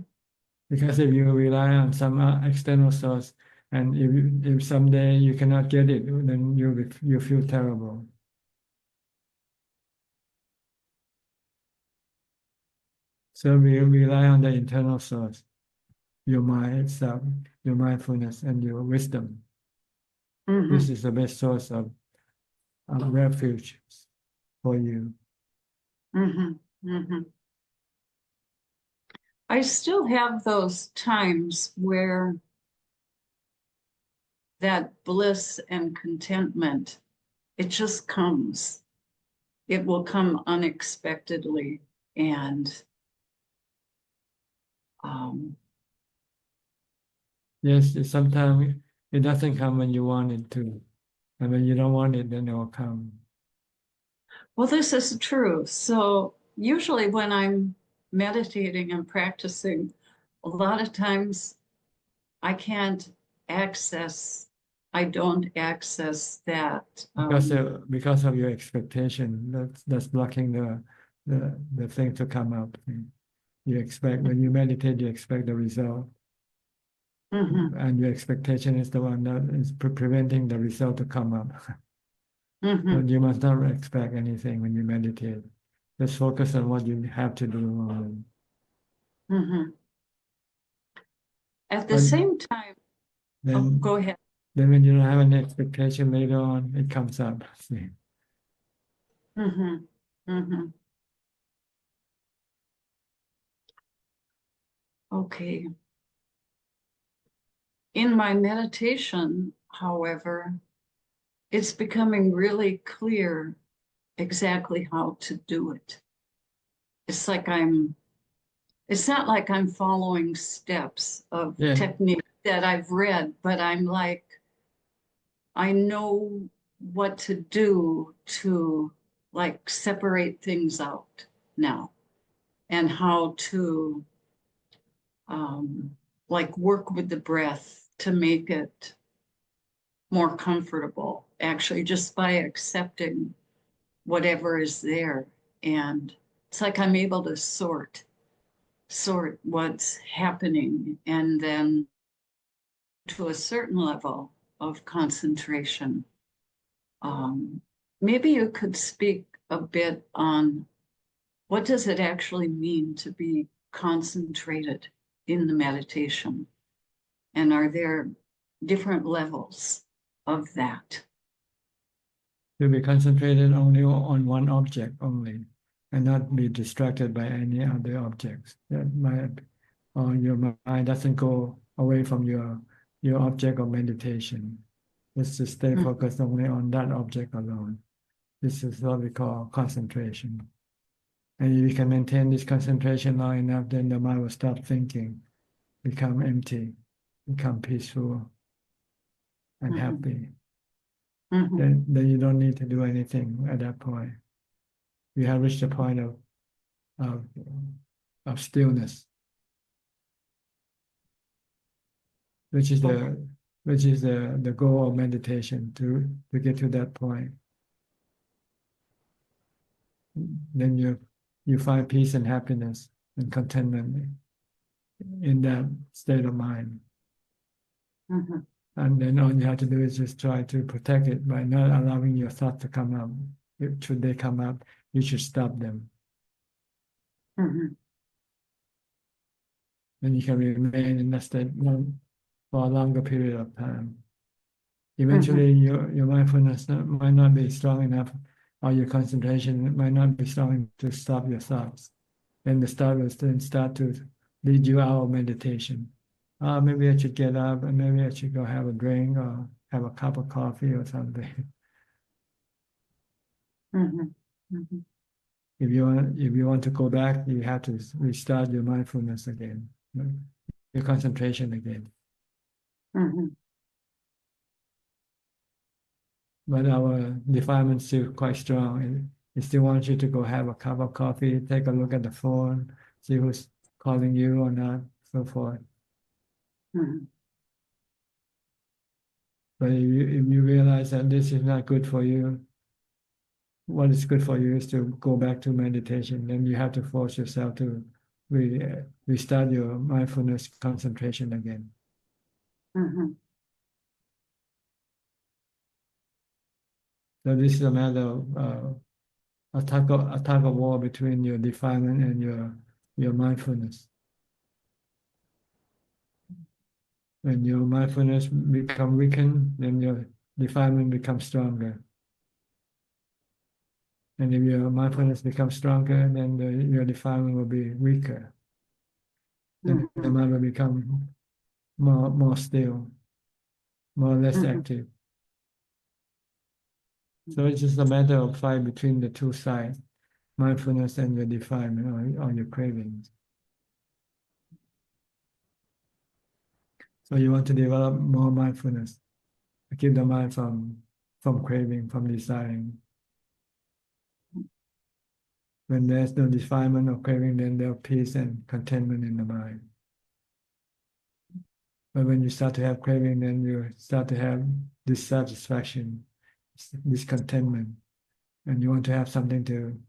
because if you rely on some external source, and if someday you cannot get it, then you feel terrible. So we rely on the internal source, your mind itself, your mindfulness, and your wisdom. This is the best source of refuge for you. I still have those times where that bliss and contentment, it just comes. It will come unexpectedly, and Yes, sometimes it doesn't come when you want it to. And when you don't want it, then it will come. well, this is true. So usually when I'm meditating and practicing, a lot of times I don't access that. Because of your expectation, that's blocking the thing to come up. You expect, when you meditate, you expect the result. And your expectation is the one that is preventing the result to come up. But you must not expect anything when you meditate. Just focus on what you have to do. At the same time, Then, go ahead. Then when you don't have any expectation later on, it comes up. See? Okay. In my meditation, however, it's becoming really clear exactly how to do it. It's not like I'm following steps of technique that I've read, but I'm like, I know what to do to like separate things out now, and how to like work with the breath to make it more comfortable, actually, just by accepting whatever is there. And it's like I'm able to sort what's happening, and then to a certain level of concentration. Maybe you could speak a bit on what does it actually mean to be concentrated in the meditation? And are there different levels of that? To be concentrated only on one object only, and not be distracted by any other objects. Your mind doesn't go away from your object of meditation. Just to stay focused only on that object alone. This is what we call concentration. And if you can maintain this concentration long enough, then the mind will stop thinking, become empty, become peaceful and happy. Then you don't need to do anything at that point. You have reached the point of stillness, which is the goal of meditation, to get to that point. Then you find peace and happiness and contentment in that state of mind. And then all you have to do is just try to protect it by not allowing your thoughts to come up. Should they come up, you should stop them. Then you can remain in that state for a longer period of time. Eventually, your mindfulness might not be strong enough, or your concentration might not be strong enough to stop your thoughts. Then the thought will then start to lead you out of meditation. Maybe I should get up, and maybe I should go have a drink or have a cup of coffee or something. If you want to go back, you have to restart your mindfulness again, your concentration again. But our defilement is still quite strong. It still wants you to go have a cup of coffee, take a look at the phone, see who's calling you or not, so forth. But if you realize that this is not good for you, what is good for you is to go back to meditation. Then you have to force yourself to restart your mindfulness concentration again. So this is a matter of a tug of war between your defilement and your mindfulness. When your mindfulness becomes weakened, then your defilement becomes stronger. And if your mindfulness becomes stronger, then your defilement will be weaker. and the mind will become more still, more or less active. So it's just a matter of fight between the two sides, mindfulness and your defilement or your cravings. So you want to develop more mindfulness, to keep the mind from craving, from desiring. When there's no defilement or craving, then there's peace and contentment in the mind. But when you start to have craving, then you start to have dissatisfaction, discontentment, and you want to have something to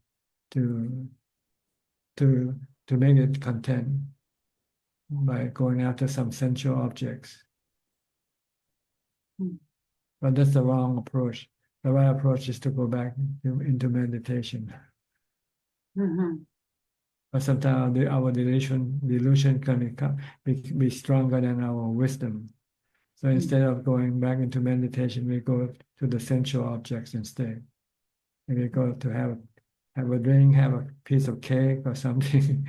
make it content by going after some sensual objects. But that's the wrong approach. The right approach is to go back into meditation. But sometimes our delusion can be stronger than our wisdom. So instead of going back into meditation, we go to the sensual objects instead. And we go to have a drink, have a piece of cake or something.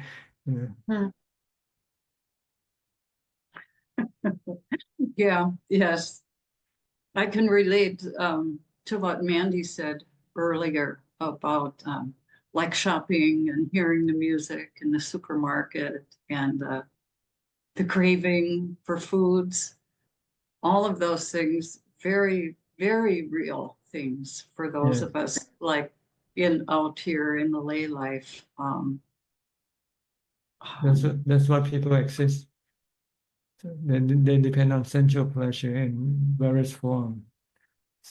Yeah, yes. I can relate to what Mandy said earlier about like shopping and hearing the music in the supermarket and the craving for foods. All of those things, very, very real things for those of us like out here in the lay life. That's why people exist. They depend on sensual pleasure in various forms.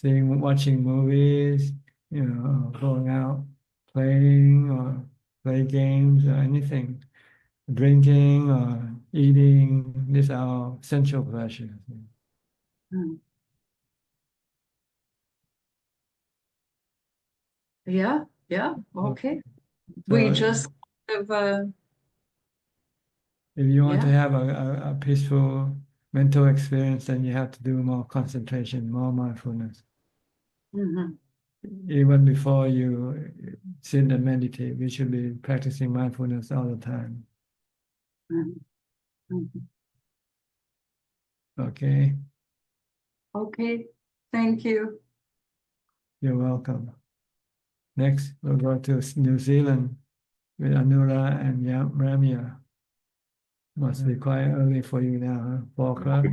Watching movies, going out, playing or play games or anything, drinking or eating. These are sensual pleasures. Yeah, okay. So We just have if you want to have a peaceful mental experience, then you have to do more concentration, more mindfulness. Even before you sit and meditate, we should be practicing mindfulness all the time. Okay. Okay, thank you. You're welcome. Next, we'll go to New Zealand with Anura and Ramya. Must be quite early for you now, huh? 4 o'clock,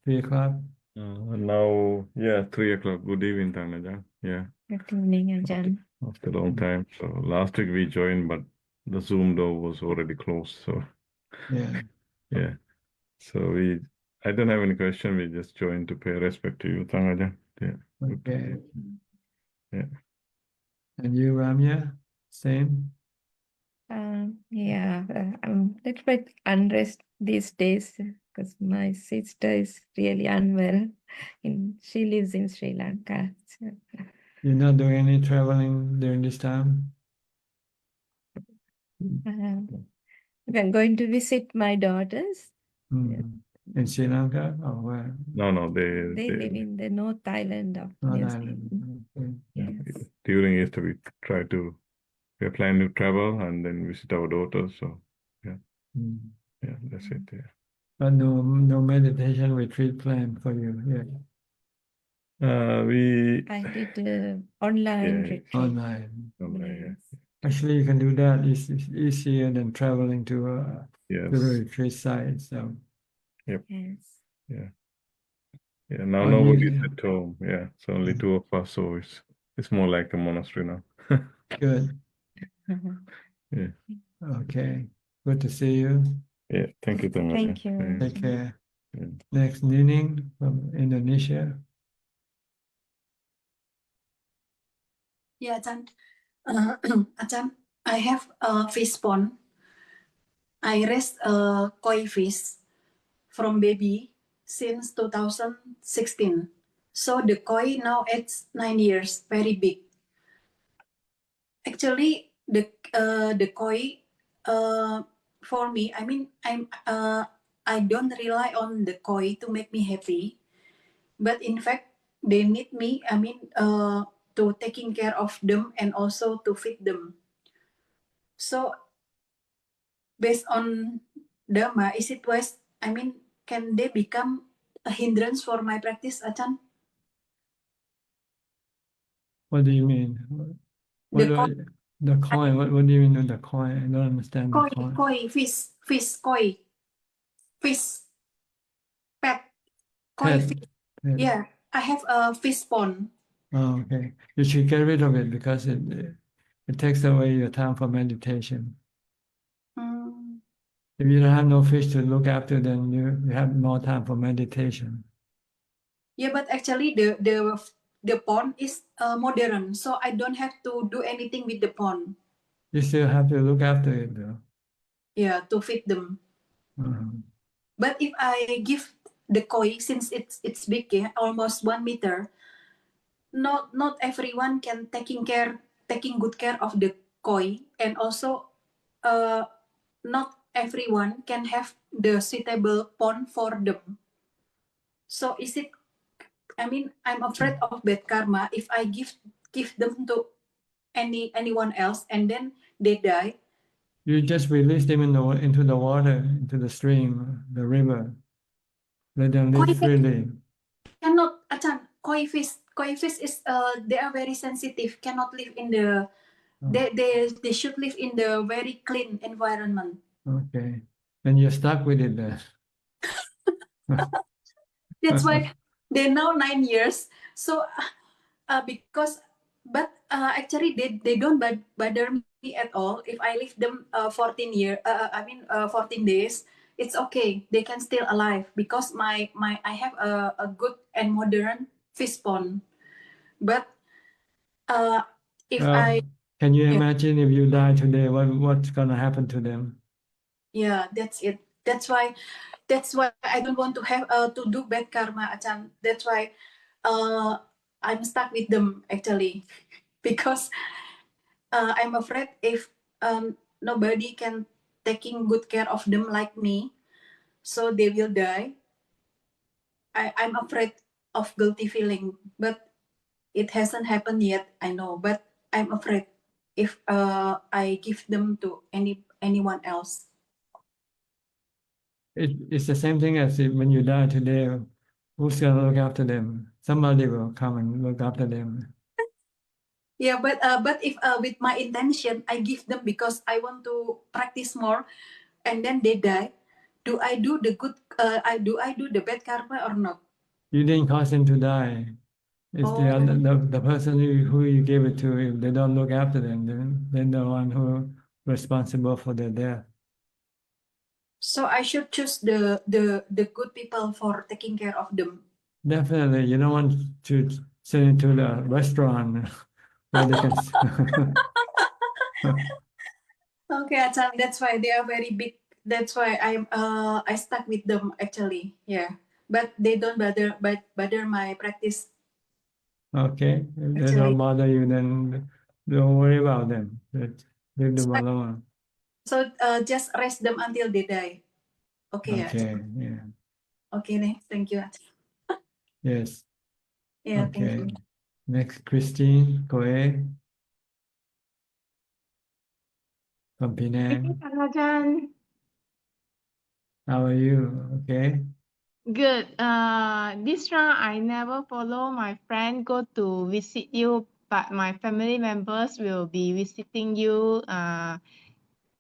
3 o'clock. Now, 3 o'clock. Good evening, Ajahn. Yeah, Good evening, Ajahn. after a long time. So last week we joined, but the Zoom door was already closed. So yeah. So I don't have any question. We just joined to pay respect to you, Ajahn. Yeah. Okay. Yeah. And you, Ramya, same? I'm a little bit unrest these days because my sister is really unwell. She lives in Sri Lanka. So, You're not doing any traveling during this time? I'm going to visit my daughters. In Sri Lanka or where? No, They live in the North Island of New Zealand. During Easter we are planning to travel and then visit our daughters. So yeah, that's it. Yeah. But no meditation retreat plan for you yet. I did online retreat. Online. Yeah. Actually, you can do that. It's easier than traveling to the retreat site. So. Yep. Yes. Yeah. Now nobody's at home. Yeah, it's only 2 of us, so it's more like a monastery now. Good. Yeah. Okay. Good to see you. Yeah. Thank you, Dhamma. Thank you. Take care. Next, Nining from Indonesia. Yeah, Ajahn. Ajahn, I have a fish pond. I raised a koi fish from baby since 2016. So the koi now it's 9 years, very big. Actually, the koi for me, I mean, I don't rely on the koi to make me happy, but in fact, they need me. I mean, to taking care of them and also to feed them. So based on Dhamma, is it wise? I mean, can they become a hindrance for my practice, Ajahn? What do you mean? What The do koi, I, the coin? What do you mean with the coin? I don't understand the coin. koi, fish, pet, koi Pet. fish. Pet. Yeah, I have a fish pond. Oh, okay. You should get rid of it because it takes away your time for meditation. Mm. If you don't have no fish to look after, then you have more time for meditation. Yeah, but actually the pond is modern, so I don't have to do anything with the pond. You still have to look after it though. Yeah, to feed them. Mhm. But if I give the koi, since it's big, yeah, almost 1 meter, not everyone can taking good care of the koi, and also not everyone can have the suitable pond for them. So is it? I mean, I'm afraid of bad karma if I give them to anyone else and then they die. You just release them into the water, into the stream, the river. Let them Koi live fish freely. cannot, Ajahn, koi fish is they are very sensitive, cannot live in the they should live in the very clean environment. Okay. Then you're stuck with it then. That's why they're now 9 years. So because actually they don't bother me at all. If I leave them 14 days, it's okay. They can still alive because my I have a good and modern fish pond. But if I Can you yeah, imagine if you die today, what's gonna happen to them? yeah, that's it. That's why I don't want to have to do bad karma, Ajahn. That's why I'm stuck with them actually because I'm afraid if nobody can taking good care of them like me, so they will die. I'm afraid of guilty feeling, but it hasn't happened yet. I know, but I'm afraid if I give them to anyone else. It's the same thing as when you die today, who's gonna look after them? Somebody will come and look after them. Yeah, but if with my intention I give them because I want to practice more, and then they die, do I do the good? I do the bad karma or not? You didn't cause them to die. It's the person who you gave it to. If they don't look after them, then the one who responsible for their death. So I should choose the good people for taking care of them. Definitely, you don't want to send it to the restaurant where they can. Okay, Ajahn, that's why they are very big. That's why I stuck with them actually. Yeah, but they don't bother my practice. Okay, if they Actually. don't bother you, then don't worry about them. Leave them alone. So just rest them until they die. Okay, yeah. Okay, yeah. Okay, thank you. Yes. Yeah, thank Okay. you. Next, Christine Koe from Penang. Ajahn. How are you? Okay. Good. This round I never follow my friend go to visit you, but my family members will be visiting you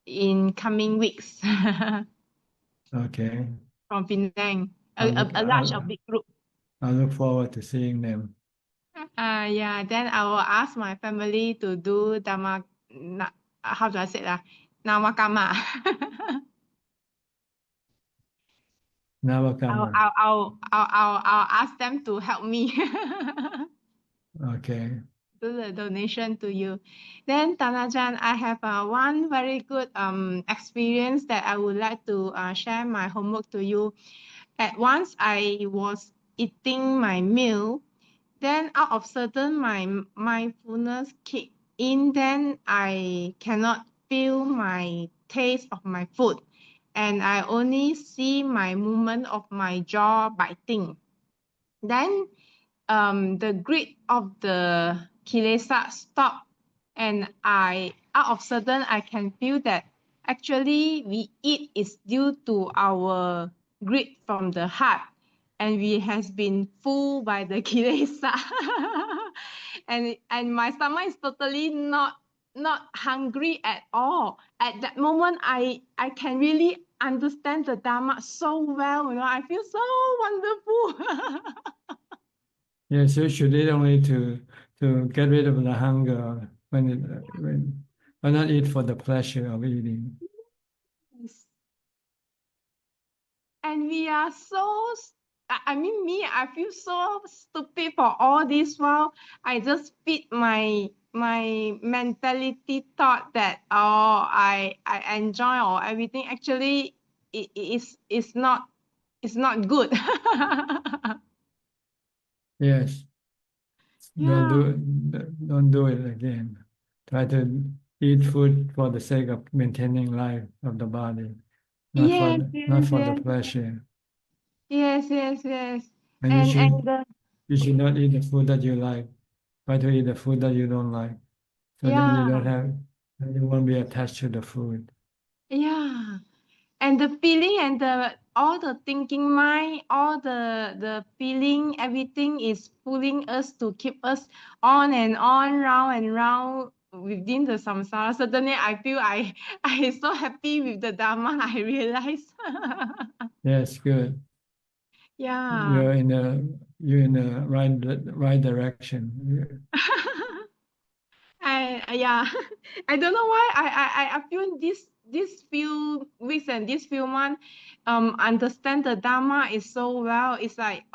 in coming weeks Okay. from Penang. I'll look, A large or big group. I look forward to seeing them. Yeah, then I will ask my family to do Dhamma, how do I say that? Namakama. Navakama. I'll ask them to help me. Okay. Do the donation to you. Then Tanajan, I have one very good experience that I would like to share my homework to you. At once I was eating my meal, then out of sudden my mindfulness kicked in, then I cannot feel my taste of my food, and I only see my movement of my jaw biting. Then the grid of the kilesa stop, and out of sudden I can feel that actually we eat is due to our greed from the heart, and we has been fooled by the kilesa. and my stomach is totally not hungry at all. At that moment, I can really understand the Dhamma so well. I feel so wonderful. Yes, you should eat only to get rid of the hunger but not eat for the pleasure of eating. Yes. And we are so, I mean, I feel so stupid for all this while. I just feed my mentality thought that, I enjoy or everything. Actually, it's not good. Yes. Yeah. Don't do it again. Try to eat food for the sake of maintaining life of the body, not Yes, for the yes. pleasure. Yes. And you should not eat the food that you like. Try to eat the food that you don't like, so then you won't be attached to the food. Yeah. And the feeling and all the thinking mind, all the feeling, everything is pulling us to keep us on and on, round and round within the samsara. Suddenly I feel I so happy with the Dhamma, I realize. Yes, good. Yeah. You're in the right direction. I don't know why I feel this few weeks and this few months understand the Dhamma is so well. It's like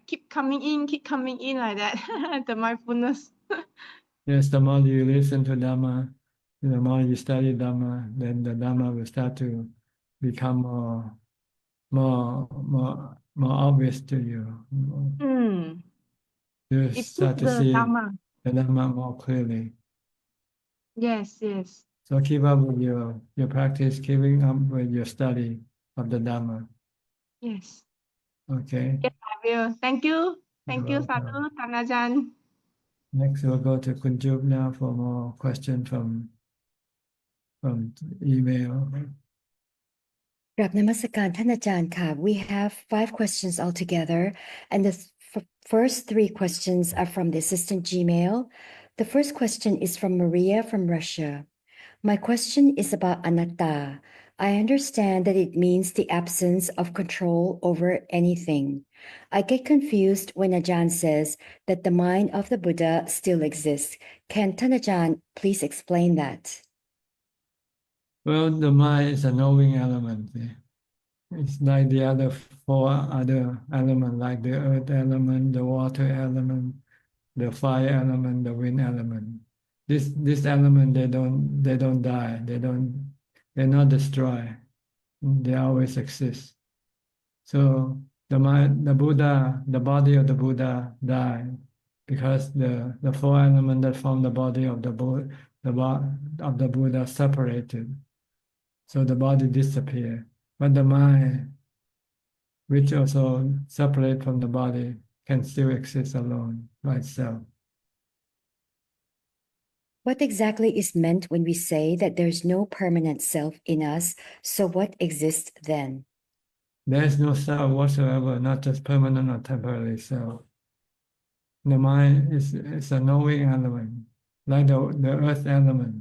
keep coming in like that. The mindfulness. Yes, the more you listen to Dhamma, the more you study Dhamma, then the Dhamma will start to become more obvious to you. You It's start to the see Dhamma. the Dhamma more clearly. Yes. So keep up with your practice, keeping up with your study of the Dhamma. Yes. Okay. Yes, I will. Thank you. Thank you, welcome. Sadhu, Tanajan. Next, we'll go to Kunjup now for more questions from email. กราบนมัสการท่านอาจารย์ค่ะ We have 5 questions altogether, and the first 3 questions are from the assistant Gmail. The first question is from Maria from Russia. My question is about anatta. I understand that it means the absence of control over anything. I get confused when Ajahn says that the mind of the Buddha still exists. Can Ajahn please explain that? Well, the mind is a knowing element. It's like the other 4 other elements, like the earth element, the water element, the fire element, the wind element. This element, they don't die. They're not destroyed. They always exist. So the Buddha, the body of the Buddha died because the 4 elements that form the body of the Buddha separated. So the body disappeared. But the mind, which also separate from the body, can still exist alone by itself. What exactly is meant when we say that there's no permanent self in us? So what exists then? There's no self whatsoever, not just permanent or temporary self. The mind is a knowing element, like the earth element.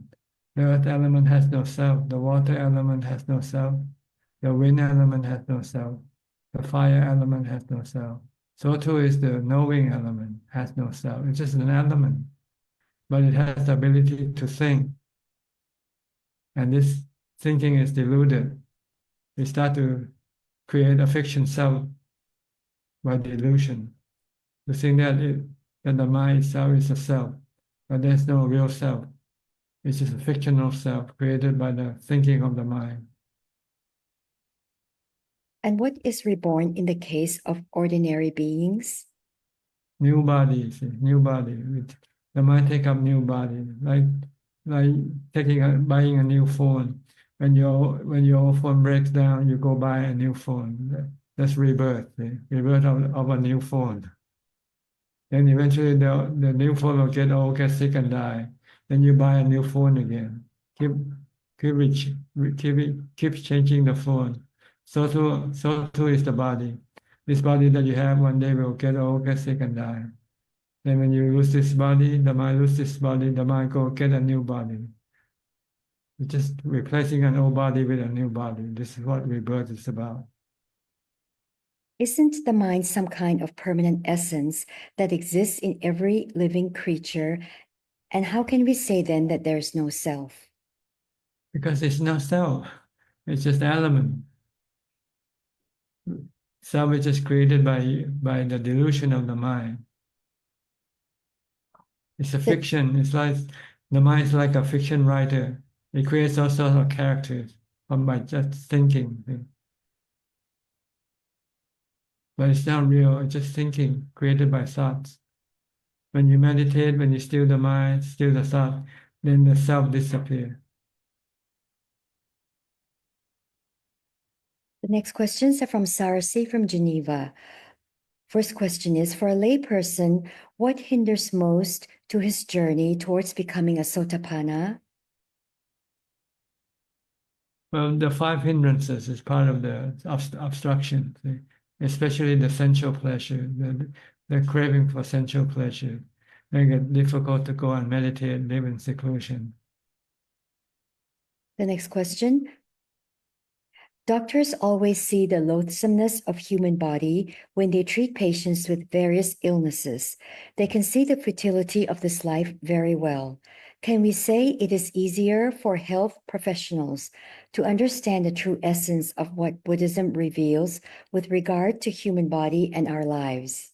The earth element has no self. The water element has no self. The wind element has no self. The fire element has no self. So too is the knowing element, has no self. It's just an element, but it has the ability to think. And this thinking is deluded. We start to create a fiction self by delusion. To think that the mind itself is a self, but there's no real self. It's just a fictional self created by the thinking of the mind. And what is reborn in the case of ordinary beings? New body. The mind take up new body, like buying a new phone. When your old phone breaks down, you go buy a new phone. That's rebirth. Rebirth of a new phone. Then eventually the new phone will get old, get sick, and die. Then you buy a new phone again. keep changing the phone. So too is the body. This body that you have one day will get old, get sick, and die. Then when you lose this body, the mind loses this body, the mind go get a new body. You're just replacing an old body with a new body. This is what rebirth is about. Isn't the mind some kind of permanent essence that exists in every living creature? And how can we say then that there is no self? Because it's not self. It's just element. Self is just created by the delusion of the mind. It's a fiction. It's like the mind is like a fiction writer. It creates all sorts of characters by just thinking. But it's not real. It's just thinking created by thoughts. When you meditate, when you still the mind, still the thought, then the self disappears. The next questions are from Sarasi from Geneva. First question is, for a layperson, what hinders most to his journey towards becoming a Sotapanna? Well, the 5 hindrances is part of the obstruction, especially the sensual pleasure, the craving for sensual pleasure. Make it difficult to go and meditate, live in seclusion. The next question. Doctors always see the loathsomeness of human body when they treat patients with various illnesses. They can see the futility of this life very well. Can we say it is easier for health professionals to understand the true essence of what Buddhism reveals with regard to human body and our lives?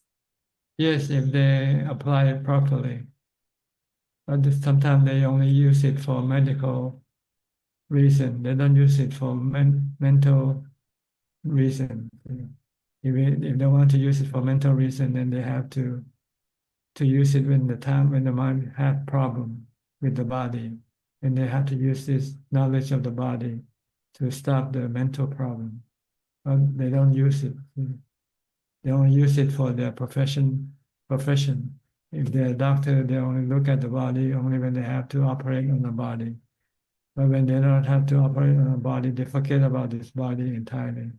Yes, if they apply it properly. But sometimes they only use it for medical reason. They don't use it for mental reason. If they want to use it for mental reason, then they have to use it when the mind has problem with the body, and they have to use this knowledge of the body to stop the mental problem. But they don't use it. They only use it for their profession. If they're a doctor, they only look at the body only when they have to operate on the body. But when they don't have to operate on the body, they forget about this body entirely.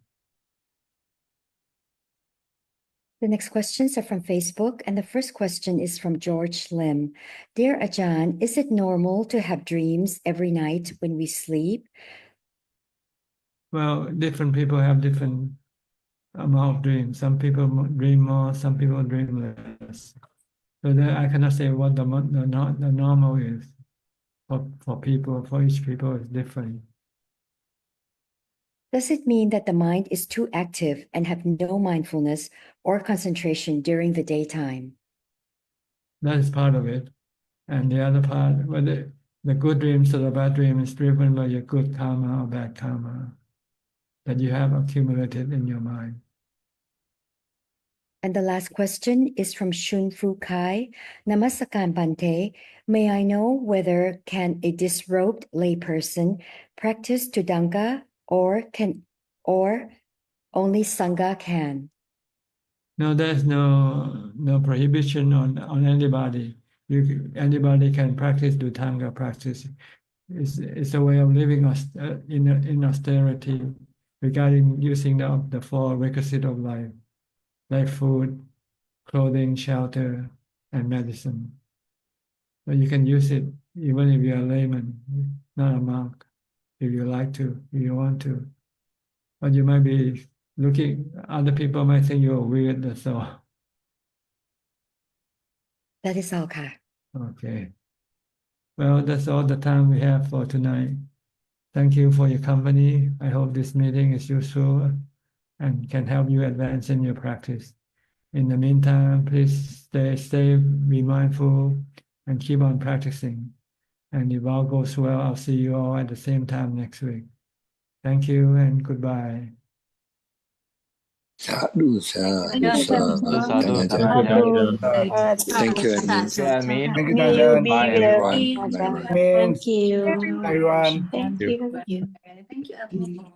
The next questions are from Facebook, and the first question is from George Lim. Dear Ajahn, is it normal to have dreams every night when we sleep? Well, different people have different amount of dreams. Some people dream more, some people dream less. So I cannot say what the normal is for people. For each people, it's different. Does it mean that the mind is too active and have no mindfulness or concentration during the daytime? That is part of it. And the other part, whether the good dreams or the bad dream is driven by your good karma or bad karma that you have accumulated in your mind. And the last question is from Shun Fu Kai. Namaskaran Bhante. May I know whether can a disrobed layperson practice Tudanga or only Sangha can? No, there's no prohibition on anybody. Anybody can practice Dhutanga practice. It's a way of living in austerity regarding using the 4 requisites of life, like food, clothing, shelter, and medicine. But you can use it even if you're a layman, not a monk, if you like to, if you want to. But you might be other people might think you're weird, that's all. That is all, Ka. Okay. Well, that's all the time we have for tonight. Thank you for your company. I hope this meeting is useful and can help you advance in your practice. In the meantime, please stay, be mindful, and keep on practicing. And if all goes well, I'll see you all at the same time next week. Thank you and goodbye. Sadhu, sadhu, sadhu. Thank you, Admin. Thank you, Ajahn. Bye, everyone. Thank you, everyone. everyone. Thank you. Thank you, Abhi.